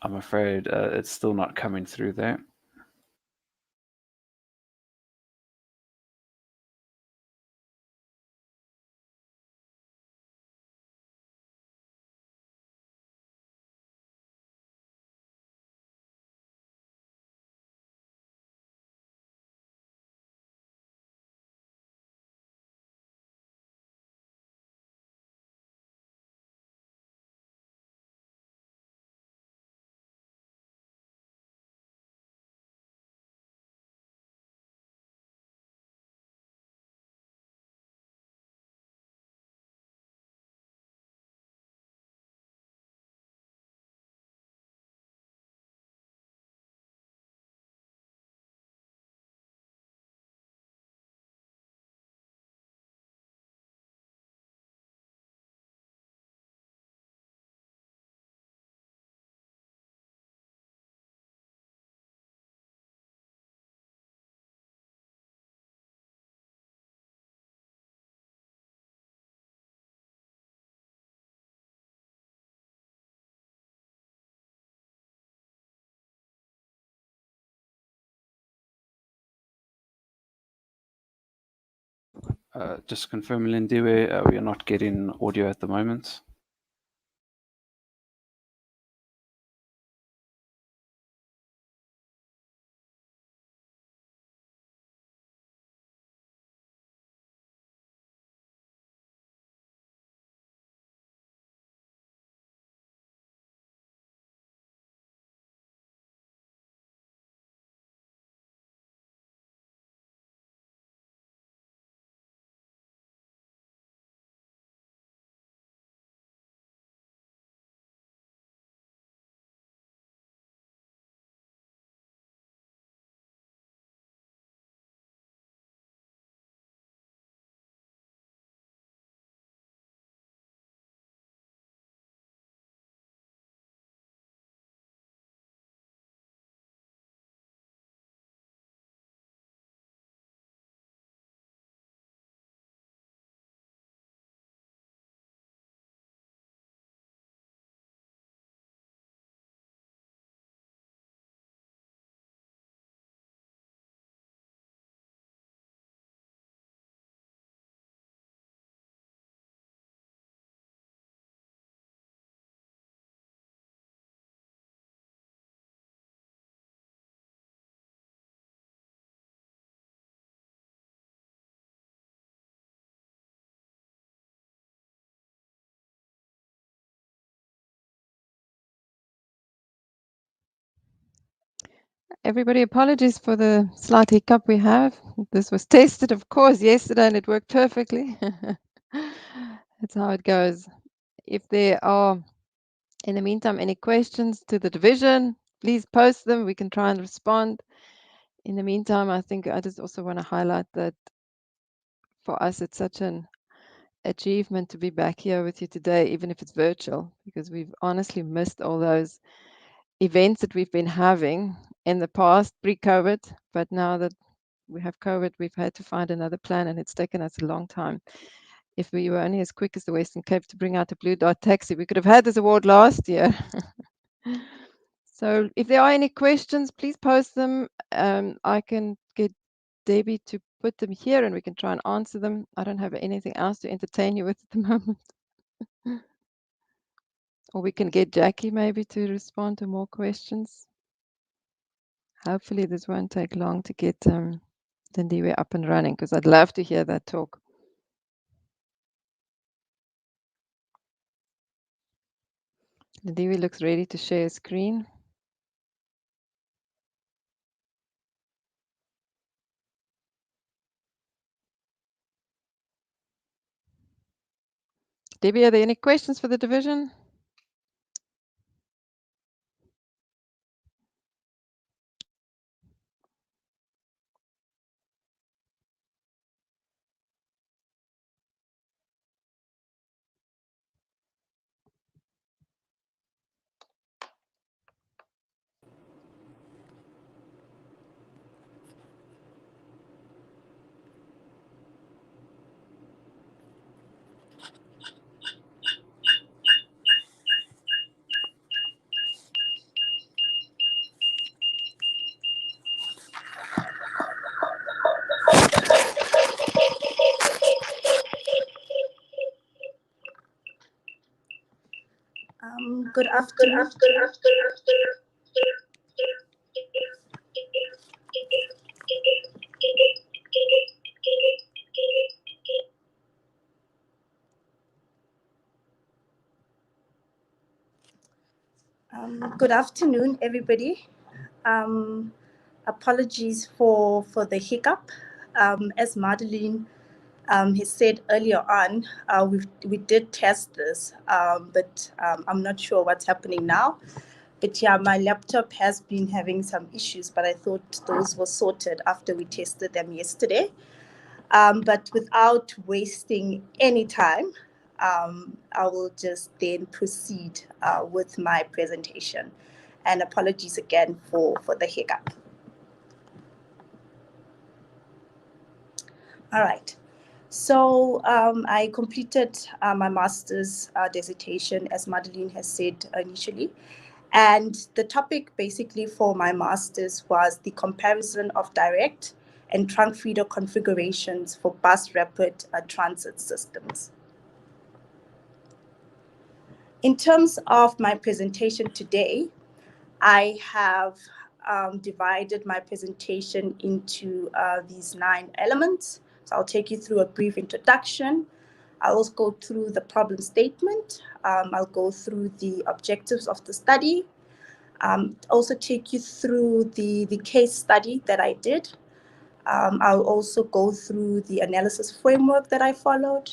I'm afraid it's still not coming through there. Just confirm, Lindiwe, we are not getting audio at the moment. Everybody, apologies for the slight hiccup we have. This was tested, of course, yesterday, and it worked perfectly. That's how it goes. If there are, in the meantime, any questions to the division, please post them. We can try and respond. In the meantime, I think I just also want to highlight that for us, it's such an achievement to be back here with you today, even if it's virtual, because we've honestly missed all those events that we've been having in the past, pre-COVID. But now that we have COVID, we've had to find another plan, and it's taken us a long time. If we were only as quick as the Western Cape to bring out a blue dot taxi, we could have had this award last year. So if there are any questions, please post them. I can get Debbie to put them here and we can try and answer them. I don't have anything else to entertain you with at the moment. Or we can get Jackie maybe to respond to more questions. Hopefully this won't take long to get Lindiwe up and running, because I'd love to hear that talk. Lindiwe looks ready to share screen. Debbie, are there any questions for the division? Good afternoon. Good afternoon, everybody. Apologies for the hiccup. As Madeline has said earlier on, we did test this, but I'm not sure what's happening now. But yeah, my laptop has been having some issues, but I thought those were sorted after we tested them yesterday. But without wasting any time, I will just then proceed with my presentation. And apologies again for the hiccup. All right. So I completed my master's dissertation, as Madeline has said initially. And the topic basically for my master's was the comparison of direct and trunk feeder configurations for bus rapid transit systems. In terms of my presentation today, I have divided my presentation into these 9 elements. So I'll take you through a brief introduction. I'll also go through the problem statement. I'll go through the objectives of the study. Also take you through the case study that I did. I'll also go through the analysis framework that I followed.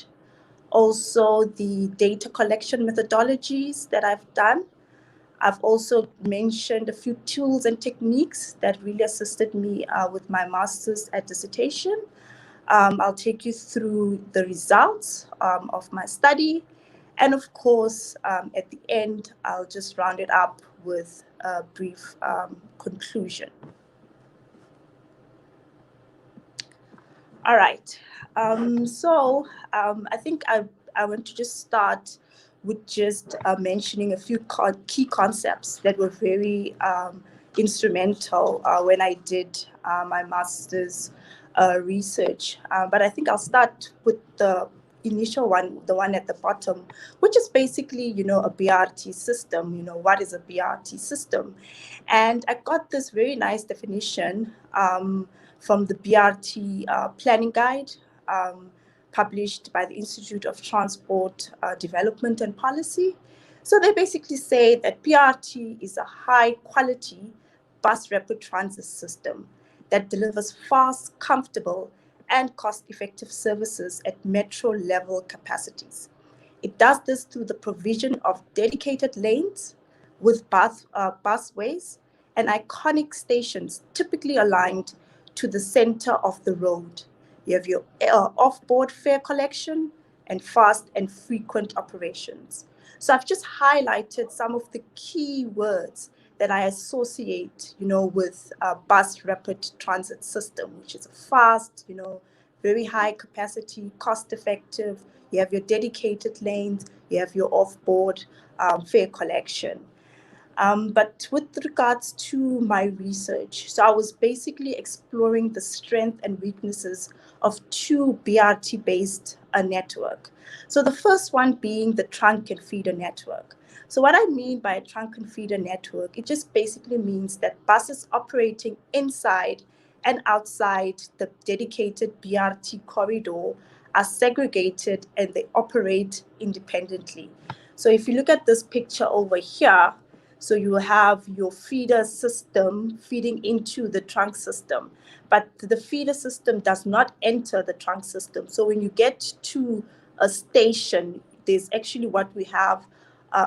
Also the data collection methodologies that I've done. I've also mentioned a few tools and techniques that really assisted me with my master's dissertation. I'll take you through the results of my study. And of course, at the end, I'll just round it up with a brief conclusion. All right. So I think I want to just start with just mentioning a few key concepts that were very instrumental when I did my master's research. But I think I'll start with the initial one, the one at the bottom, which is basically, a BRT system. What is a BRT system? And I got this very nice definition from the BRT planning guide published by the Institute of Transport Development and Policy. So they basically say that BRT is a high quality bus rapid transit system that delivers fast, comfortable, and cost-effective services at metro-level capacities. It does this through the provision of dedicated lanes with busways and iconic stations typically aligned to the center of the road. You have your off-board fare collection and fast and frequent operations. So I've just highlighted some of the key words that I associate, with a bus rapid transit system, which is a fast, very high capacity, cost effective. You have your dedicated lanes, you have your off-board fare collection. But with regards to my research, so I was basically exploring the strength and weaknesses of two BRT-based network. So the first one being the trunk and feeder network. So what I mean by a trunk and feeder network, it just basically means that buses operating inside and outside the dedicated BRT corridor are segregated and they operate independently. So if you look at this picture over here, so you have your feeder system feeding into the trunk system, but the feeder system does not enter the trunk system. So when you get to a station, there's actually what we have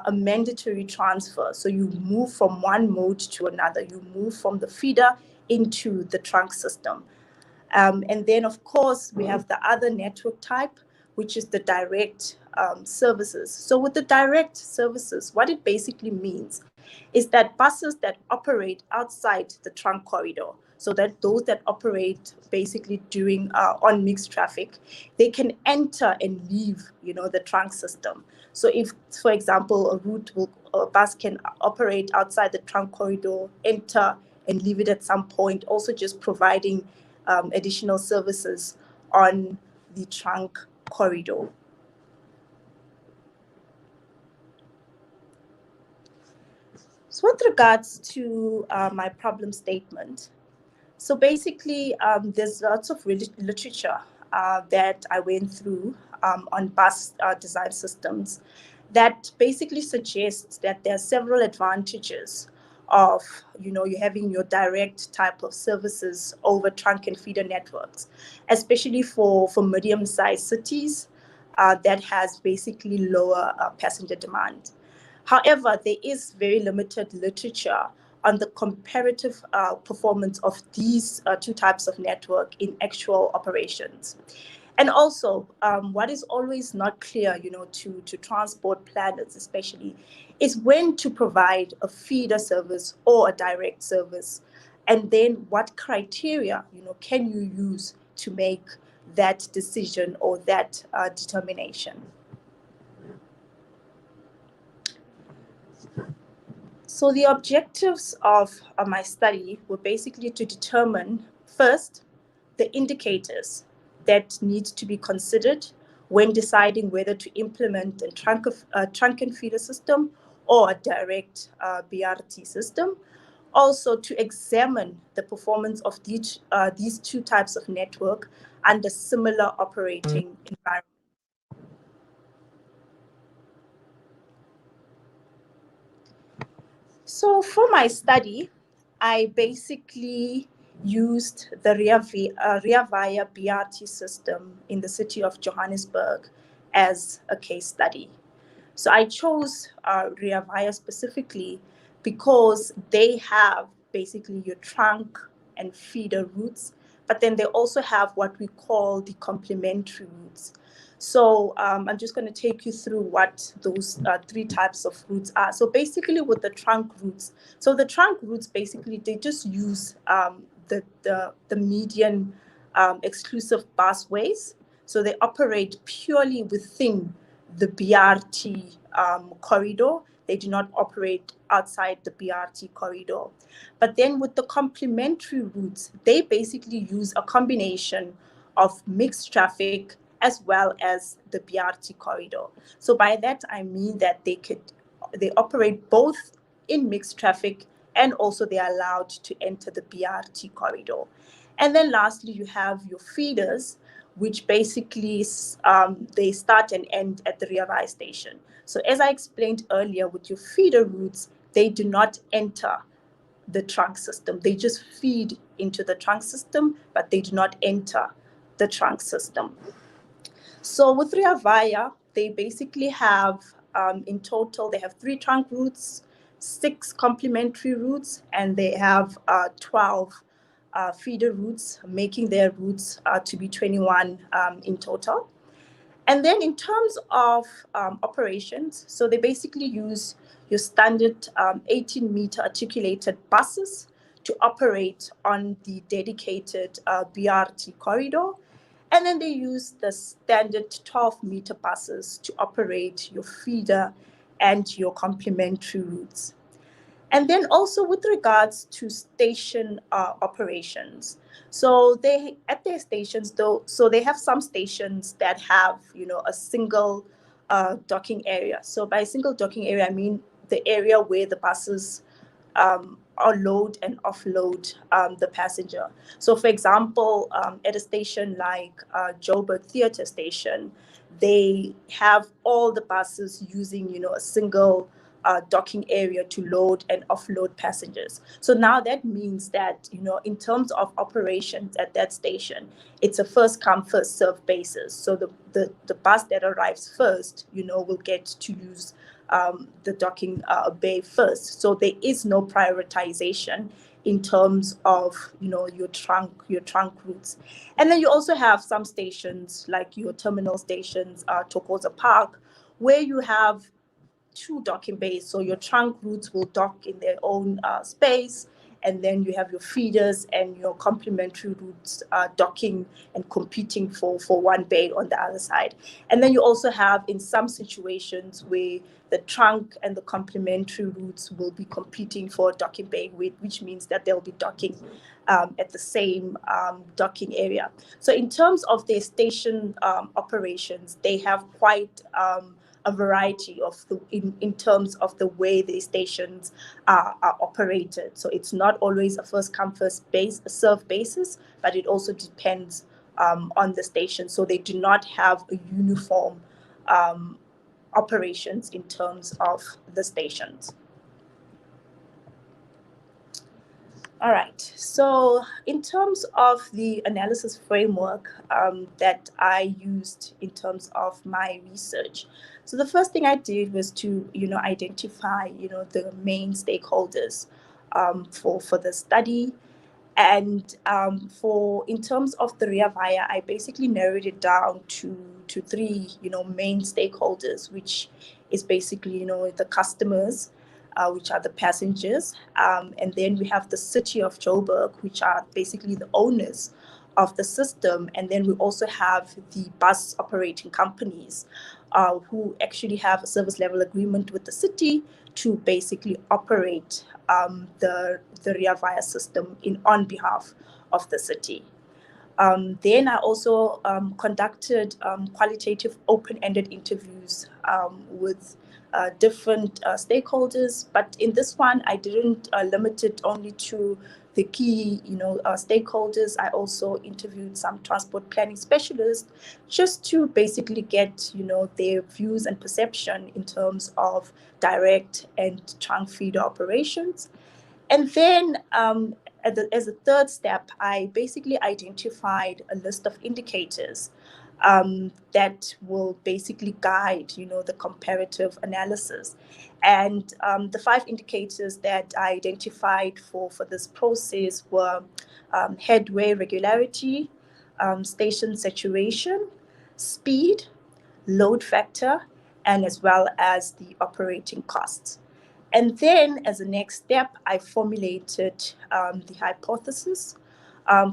a mandatory transfer. So you move from one mode to another. You move from the feeder into the trunk system. And then, of course, we have the other network type, which is the direct services. So with the direct services, what it basically means is that buses that operate outside the trunk corridor, so that those that operate basically during on mixed traffic, they can enter and leave, the trunk system. So if, for example, a bus can operate outside the trunk corridor, enter and leave it at some point, also just providing additional services on the trunk corridor. So with regards to my problem statement, so basically there's lots of literature that I went through on bus design systems that basically suggests that there are several advantages of you having your direct type of services over trunk and feeder networks, especially for medium-sized cities that has basically lower passenger demand. However, there is very limited literature on the comparative performance of these two types of network in actual operations. And also, what is always not clear, to transport planners especially, is when to provide a feeder service or a direct service, and then what criteria, can you use to make that decision or that determination. So the objectives of my study were basically to determine, first, the indicators that need to be considered when deciding whether to implement a trunk and feeder system or a direct BRT system. Also, to examine the performance of these two types of network under similar operating environments. So for my study, I basically used the Rea Vaya BRT system in the city of Johannesburg as a case study. So I chose Rea Vaya specifically because they have basically your trunk and feeder routes, but then they also have what we call the complementary routes. So I'm just going to take you through what those three types of routes are. So basically with the trunk routes, so the trunk routes basically, they just use the median exclusive busways. So they operate purely within the BRT corridor. They do not operate outside the BRT corridor. But then with the complementary routes, they basically use a combination of mixed traffic as well as the BRT corridor. So by that, I mean that they operate both in mixed traffic and also they are allowed to enter the BRT corridor. And then lastly, you have your feeders, which basically they start and end at the Rea Vaya station. So as I explained earlier, with your feeder routes, they do not enter the trunk system. They just feed into the trunk system, but they do not enter the trunk system. So with Rea Vaya, they basically have, in total, they have 3 trunk routes, 6 complementary routes, and they have 12 feeder routes, making their routes to be 21 in total. And then in terms of operations, so they basically use your standard 18-meter articulated buses to operate on the dedicated BRT corridor. And then they use the standard 12-meter buses to operate your feeder and your complementary routes. And then also with regards to station operations, so they at their stations though, so they have some stations that have a single docking area. So by single docking area, I mean the area where the buses load and offload the passenger. So for example, at a station like Joburg Theatre Station, they have all the buses using a single docking area to load and offload passengers. So now that means that, in terms of operations at that station, it's a first come, first served basis. So the bus that arrives first, will get to use the docking bay first. So there is no prioritization in terms of, your trunk routes. And then you also have some stations like your terminal stations, Thokoza Park, where you have 2 docking bays. So your trunk routes will dock in their own space, and then you have your feeders and your complementary routes docking and competing for one bay on the other side. And then you also have, in some situations, where the trunk and the complementary routes will be competing for a docking bay, which means that they'll be docking at the same docking area. So in terms of their station operations, they have quite a variety of in terms of the way the stations are operated. So it's not always a first come first serve basis, but it also depends on the station. So they do not have a uniform operations in terms of the stations. All right, so in terms of the analysis framework that I used in terms of my research, so the first thing I did was to, identify, the main stakeholders for the study. And in terms of the Rea Vaya, I basically narrowed it down to 3, main stakeholders, which is basically, the customers, which are the passengers. And then we have the city of Joburg, which are basically the owners of the system. And then we also have the bus operating companies who actually have a service level agreement with the city to basically operate the Rea Vaya system on behalf of the city. Then I also conducted qualitative open-ended interviews with different stakeholders, but in this one I didn't limit it only to the key stakeholders. I also interviewed some transport planning specialists just to basically get their views and perception in terms of direct and trunk feeder operations. And then as a third step, I basically identified a list of indicators that will basically guide, the comparative analysis. And the 5 indicators that I identified for this process were headway regularity, station saturation, speed, load factor, and as well as the operating costs. And then as a next step, I formulated the hypothesis.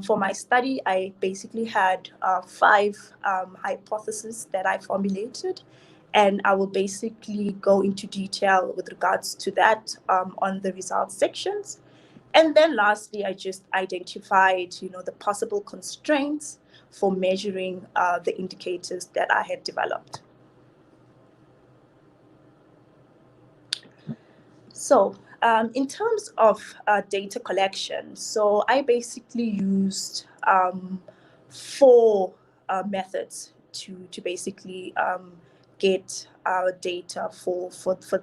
For my study, I basically had 5 hypotheses that I formulated, and I will basically go into detail with regards to that on the results sections. And then lastly, I just identified, the possible constraints for measuring the indicators that I had developed. So in terms of data collection, so I basically used 4 methods to basically get data for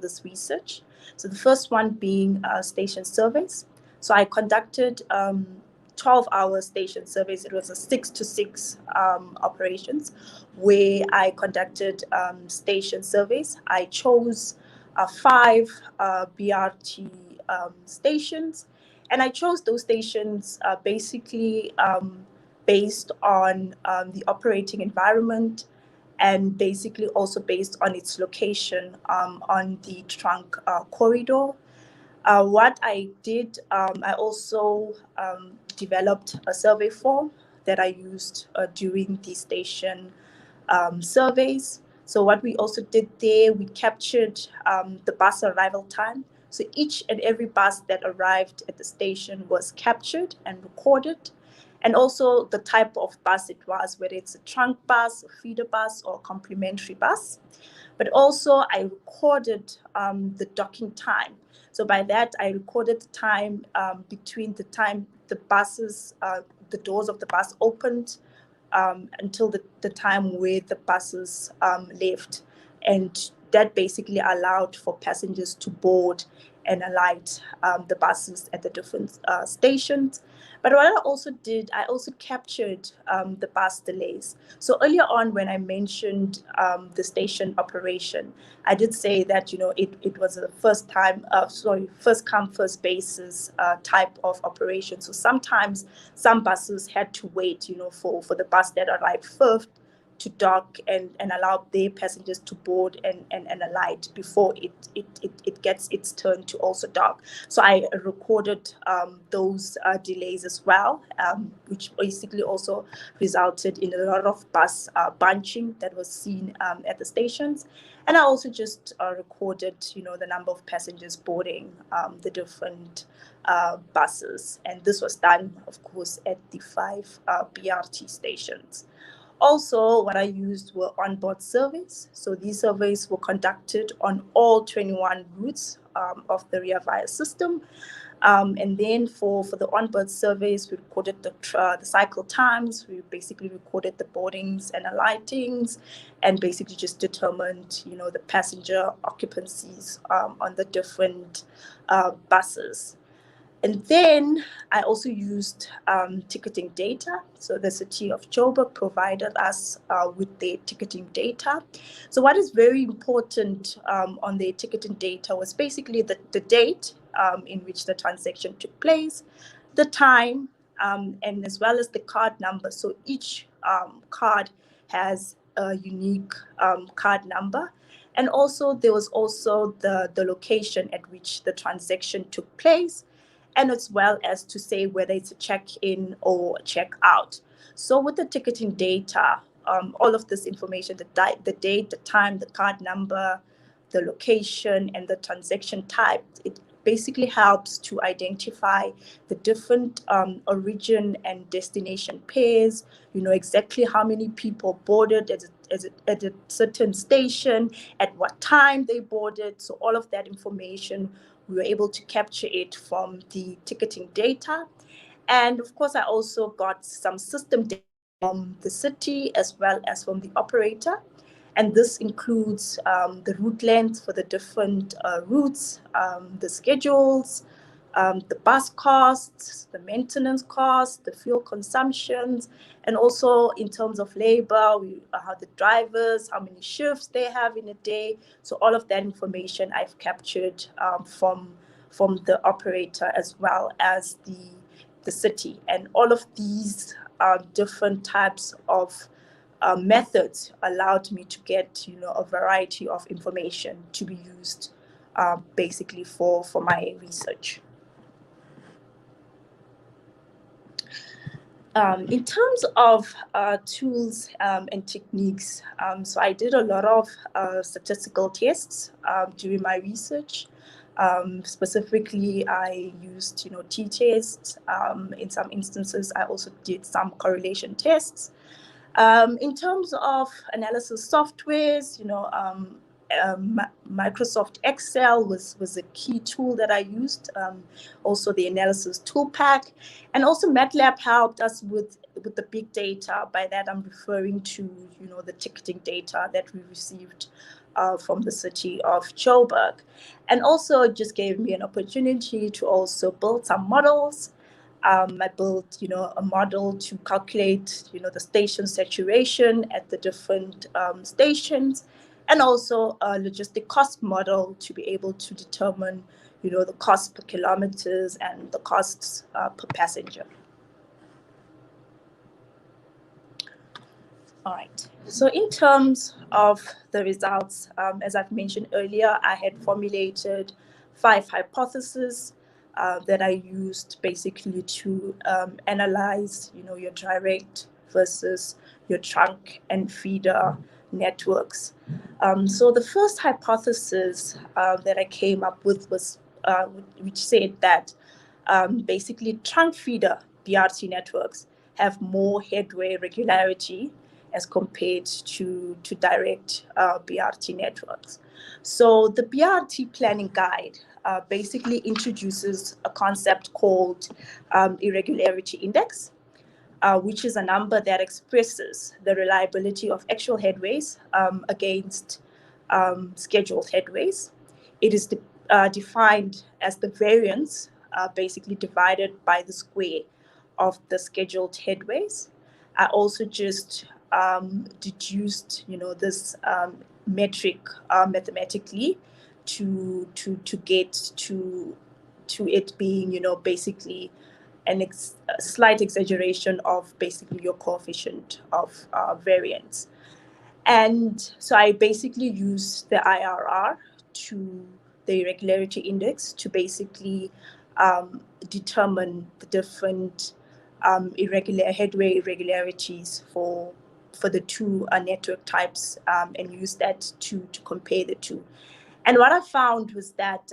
this research. So the first one being station surveys. So I conducted 12-hour station surveys. It was a 6 to 6 operations where I conducted station surveys. I chose 5 BRT stations, and I chose those stations basically based on the operating environment, and basically also based on its location on the trunk corridor. What I did, I also developed a survey form that I used during the station surveys. So what we also did there, we captured the bus arrival time. So each and every bus that arrived at the station was captured and recorded, and also the type of bus it was, whether it's a trunk bus, a feeder bus, or a complementary bus. But also I recorded the docking time. So by that, I recorded the time between the time the buses, the doors of the bus opened until the time where the buses left. And that basically allowed for passengers to board and alight the buses at the different stations. But what I also did, I also captured the bus delays. So earlier on, when I mentioned the station operation, I did say that, it was a first come, first basis type of operation. So sometimes some buses had to wait, for the bus that arrived first to dock and allow their passengers to board and alight before it gets its turn to also dock. So I recorded those delays as well, which basically also resulted in a lot of bus bunching that was seen at the stations. And I also just recorded, the number of passengers boarding the different buses. And this was done, of course, at the 5 BRT stations. Also, what I used were onboard surveys. So these surveys were conducted on all 21 routes of the Rea Vaya system. And then for the onboard surveys, we recorded the cycle times. We basically recorded the boardings and alightings, and basically just determined, the passenger occupancies on the different buses. And then I also used ticketing data. So the city of Joburg provided us with their ticketing data. So what is very important on their ticketing data was basically the date in which the transaction took place, the time, and as well as the card number. So each card has a unique card number. And also there was also the location at which the transaction took place, and as well as to say whether it's a check-in or a check-out. So with the ticketing data, all of this information, the date, the time, the card number, the location, and the transaction type, it basically helps to identify the different origin and destination pairs, exactly how many people boarded at a certain station, at what time they boarded. So all of that information, we were able to capture it from the ticketing data. And of course, I also got some system data from the city as well as from the operator. And this includes the route length for the different routes, the schedules, the bus costs, the maintenance costs, the fuel consumptions, and also in terms of labor, how the drivers, how many shifts they have in a day. So all of that information I've captured from the operator as well as the city. And all of these different types of methods allowed me to get, a variety of information to be used basically for my research. In terms of tools and techniques, so I did a lot of statistical tests during my research. Specifically, I used, t-tests. In some instances, I also did some correlation tests. In terms of analysis softwares, Microsoft Excel was a key tool that I used. Also the analysis tool pack, and also MATLAB helped us with the big data. By that I'm referring to the ticketing data that we received from the city of Joburg, and also it just gave me an opportunity to also build some models. I built, a model to calculate, the station saturation at the different stations, and also a logistic cost model to be able to determine, the cost per kilometers and the costs per passenger. All right. So in terms of the results, as I've mentioned earlier, I had formulated 5 hypotheses that I used basically to analyze, your direct versus your trunk and feeder networks. So the first hypothesis that I came up with was, which said that basically trunk feeder BRT networks have more headway regularity as compared to direct BRT networks. So the BRT planning guide basically introduces a concept called irregularity index, which is a number that expresses the reliability of actual headways against scheduled headways. It is defined as the variance basically divided by the square of the scheduled headways. I also just deduced, this metric mathematically to get to it being, basically a slight exaggeration of basically your coefficient of variance. And so I basically use the IRR to the irregularity index to basically determine the different headway irregularities for the two network types, and use that to compare the two. And what I found was that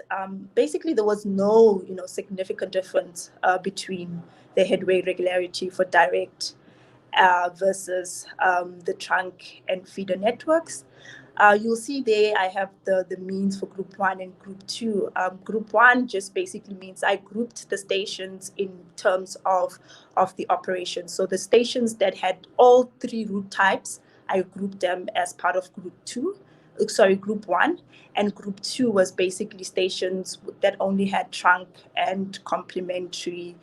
basically there was no significant difference between the headway regularity for direct versus the trunk and feeder networks. You'll see there I have the means for group 1 and group 2. Group 1 just basically means I grouped the stations in terms of the operation. So the stations that had all 3 route types, I grouped them as part of group 1, and group 2 was basically stations that only had trunk and complementary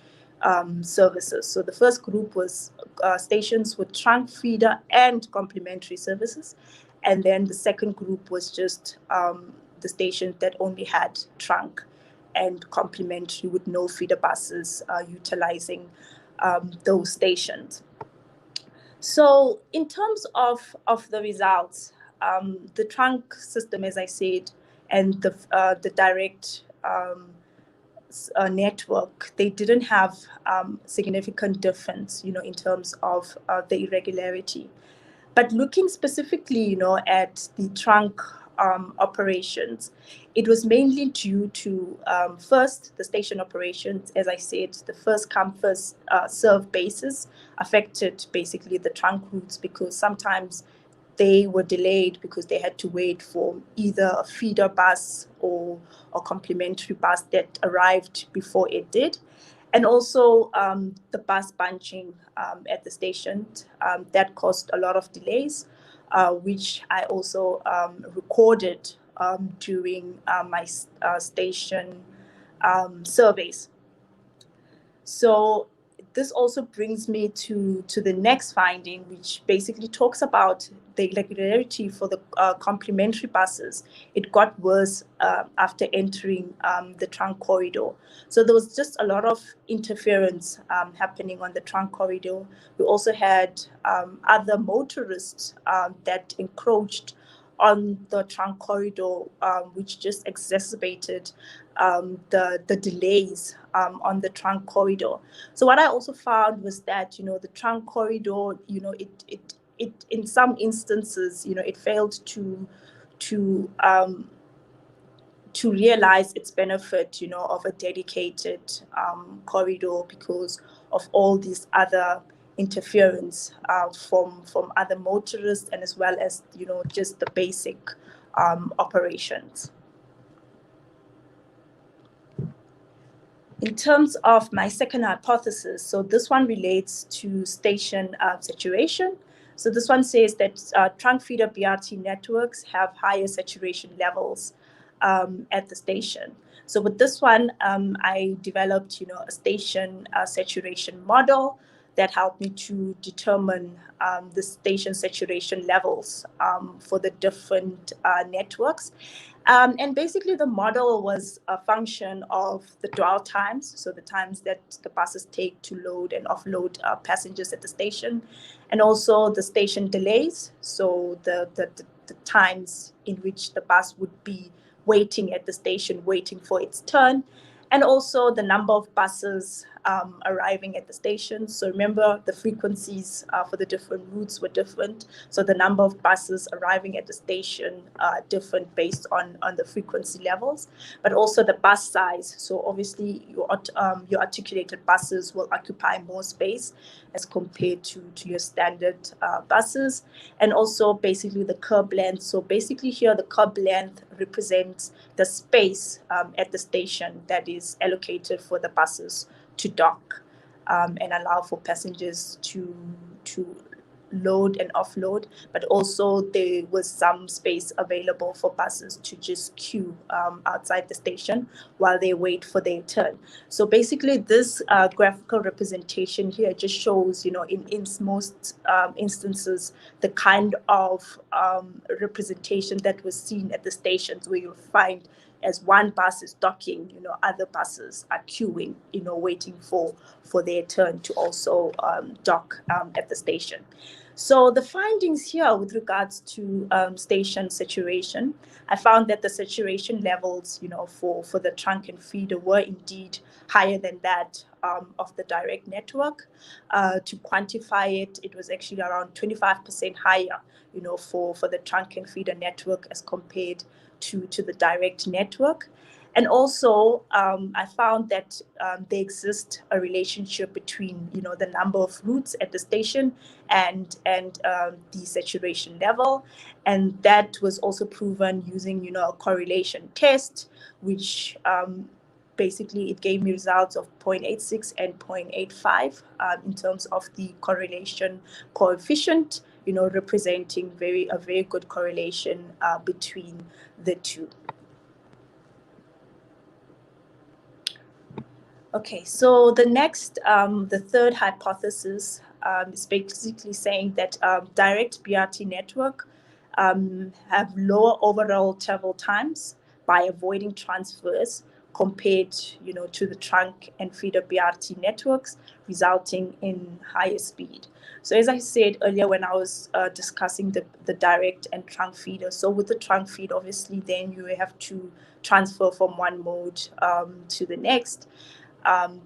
services. So the first group was stations with trunk, feeder, and complementary services. And then the second group was just the stations that only had trunk and complementary with no feeder buses utilizing those stations. So in terms of the results, the trunk system, as I said, and the direct network, they didn't have significant difference, in terms of the irregularity. But looking specifically, at the trunk operations, it was mainly due to first the station operations. As I said, the first come first serve basis affected basically the trunk routes, because sometimes they were delayed because they had to wait for either a feeder bus or a complementary bus that arrived before it did. And also the bus bunching at the station, that caused a lot of delays, which I also recorded during my station surveys. So this also brings me to the next finding, which basically talks about the irregularity for the complementary buses. It got worse after entering the trunk corridor. So there was just a lot of interference happening on the trunk corridor. We also had other motorists that encroached on the trunk corridor, which just exacerbated the delays on the trunk corridor. So what I also found was that, the trunk corridor, it in some instances, it failed to realize its benefit, of a dedicated corridor because of all these other interference from other motorists, and as well as, just the basic operations. In terms of my second hypothesis, so this one relates to station saturation. So this one says that trunk feeder BRT networks have higher saturation levels at the station. So with this one, I developed, a station saturation model that helped me to determine the station saturation levels for the different networks. And basically, the model was a function of the dwell times, so the times that the buses take to load and offload passengers at the station, and also the station delays, so the times in which the bus would be waiting at the station, waiting for its turn, and also the number of buses arriving at the station. So remember, the frequencies for the different routes were different. So the number of buses arriving at the station are different based on the frequency levels, but also the bus size. So obviously, your articulated buses will occupy more space as compared to your standard buses. And also basically the curb length. So basically here, the curb length represents the space at the station that is allocated for the buses to dock and allow for passengers to load and offload, but also there was some space available for buses to just queue outside the station while they wait for their turn. So basically this graphical representation here just shows, in most instances, the kind of representation that was seen at the stations, where you'll find as one bus is docking, other buses are queuing, waiting for their turn to also dock at the station. So the findings here with regards to station saturation, I found that the saturation levels, for the trunk and feeder were indeed higher than that of the direct network. To quantify it, it was actually around 25% higher, for the trunk and feeder network as compared to the direct network. And also, I found that there exists a relationship between, the number of routes at the station and the saturation level, and that was also proven using, a correlation test, which basically it gave me results of 0.86 and 0.85 in terms of the correlation coefficient, representing a very good correlation between the two. Okay, so the next, the third hypothesis is basically saying that direct BRT network have lower overall travel times by avoiding transfers compared, to the trunk and feeder BRT networks, resulting in higher speed. So as I said earlier when I was discussing the direct and trunk feeder, so with the trunk feed, obviously then you have to transfer from one mode to the next,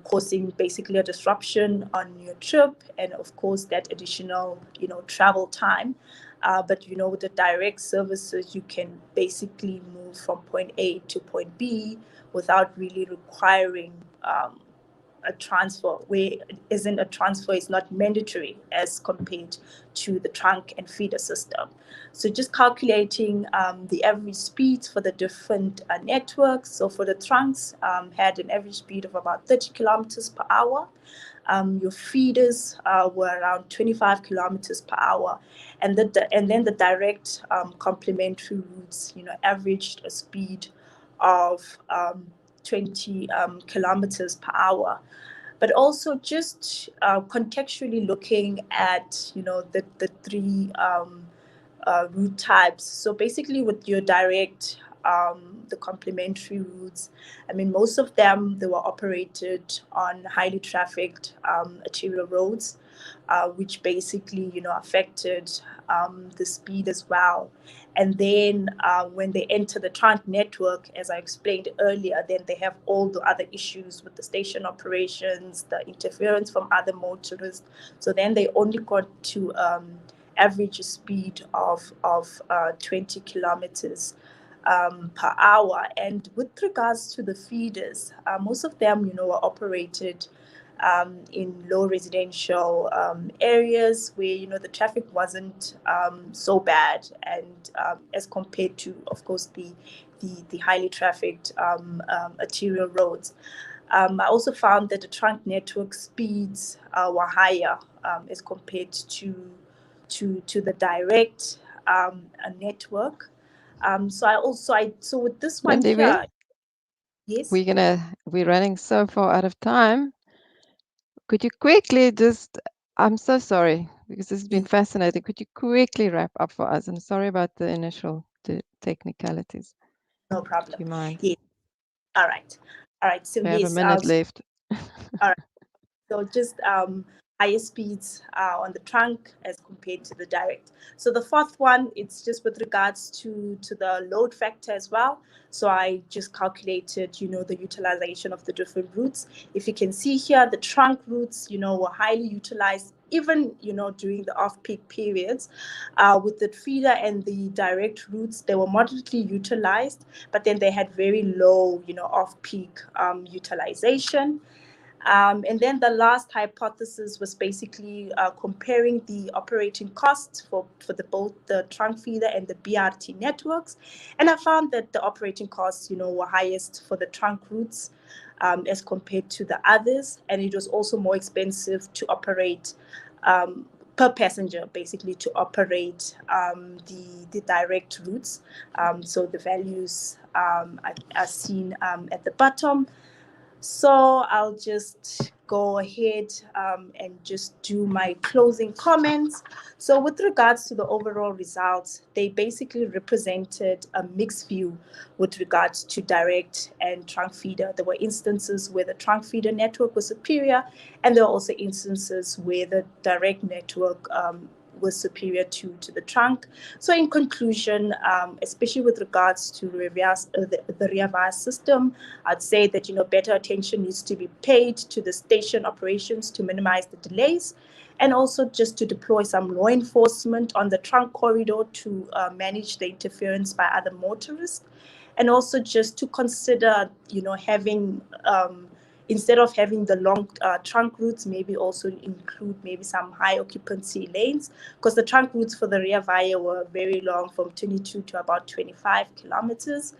causing basically a disruption on your trip, and of course that additional, travel time. But with the direct services, you can basically move from point A to point B without really requiring a transfer, where a transfer is not mandatory as compared to the trunk and feeder system. So just calculating the average speeds for the different networks. So for the trunks, had an average speed of about 30 kilometers per hour. Your feeders were around 25 kilometers per hour, and then the direct complementary routes, averaged a speed of 20 kilometers per hour. But also just contextually looking at, the three route types. So basically with your direct, the complementary routes, most of them, they were operated on highly trafficked arterial roads, which basically, affected the speed as well. And then when they enter the trunk network, as I explained earlier, then they have all the other issues with the station operations, the interference from other motorists. So then they only got to average speed of 20 kilometers per hour. And with regards to the feeders, most of them, were operated in low residential areas where, you know, the traffic wasn't so bad, and as compared to, of course, the highly trafficked arterial roads. I also found that the trunk network speeds were higher as compared to the direct network. So with this one here, yes, We're running so far out of time. Could you quickly just, I'm so sorry because this has been fascinating. Could you quickly wrap up for us? I'm sorry about the initial technicalities. No problem. Do you mind? Yes. All right. So We have yes, a minute left. all right. So just higher speeds on the trunk as compared to the direct. So the fourth one, it's just with regards to the load factor as well. So I just calculated, you know, the utilization of the different routes. If you can see here, the trunk routes, you know, were highly utilized, even, you know, during the off-peak periods. With the feeder and the direct routes, they were moderately utilized, but then they had very low, you know, off-peak utilization. And then the last hypothesis was basically comparing the operating costs for both the trunk feeder and the BRT networks. And I found that the operating costs, you know, were highest for the trunk routes as compared to the others. And it was also more expensive to operate per passenger, basically, to operate the direct routes. So the values are seen at the bottom. So I'll just go ahead and just do my closing comments. So with regards to the overall results, they basically represented a mixed view with regards to direct and trunk feeder. There were instances where the trunk feeder network was superior, and there were also instances where the direct network was superior to the trunk. So in conclusion, especially with regards to the Rea Vaya system, I'd say that, you know, better attention needs to be paid to the station operations to minimize the delays, and also just to deploy some law enforcement on the trunk corridor to manage the interference by other motorists, and also just to consider, you know, having instead of having the long trunk routes, maybe also include maybe some high occupancy lanes, because the trunk routes for the Rea Vaya were very long, from 22 to about 25 kilometers.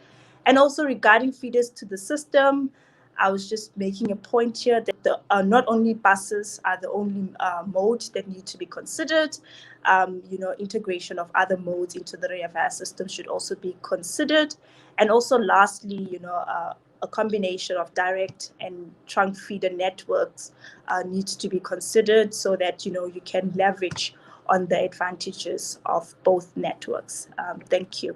And also regarding feeders to the system, I was just making a point here that not only buses are the only mode that need to be considered. You know, integration of other modes into the Rea Vaya system should also be considered. And also lastly, you know, a combination of direct and trunk feeder networks needs to be considered, so that, you know, you can leverage on the advantages of both networks. Thank you.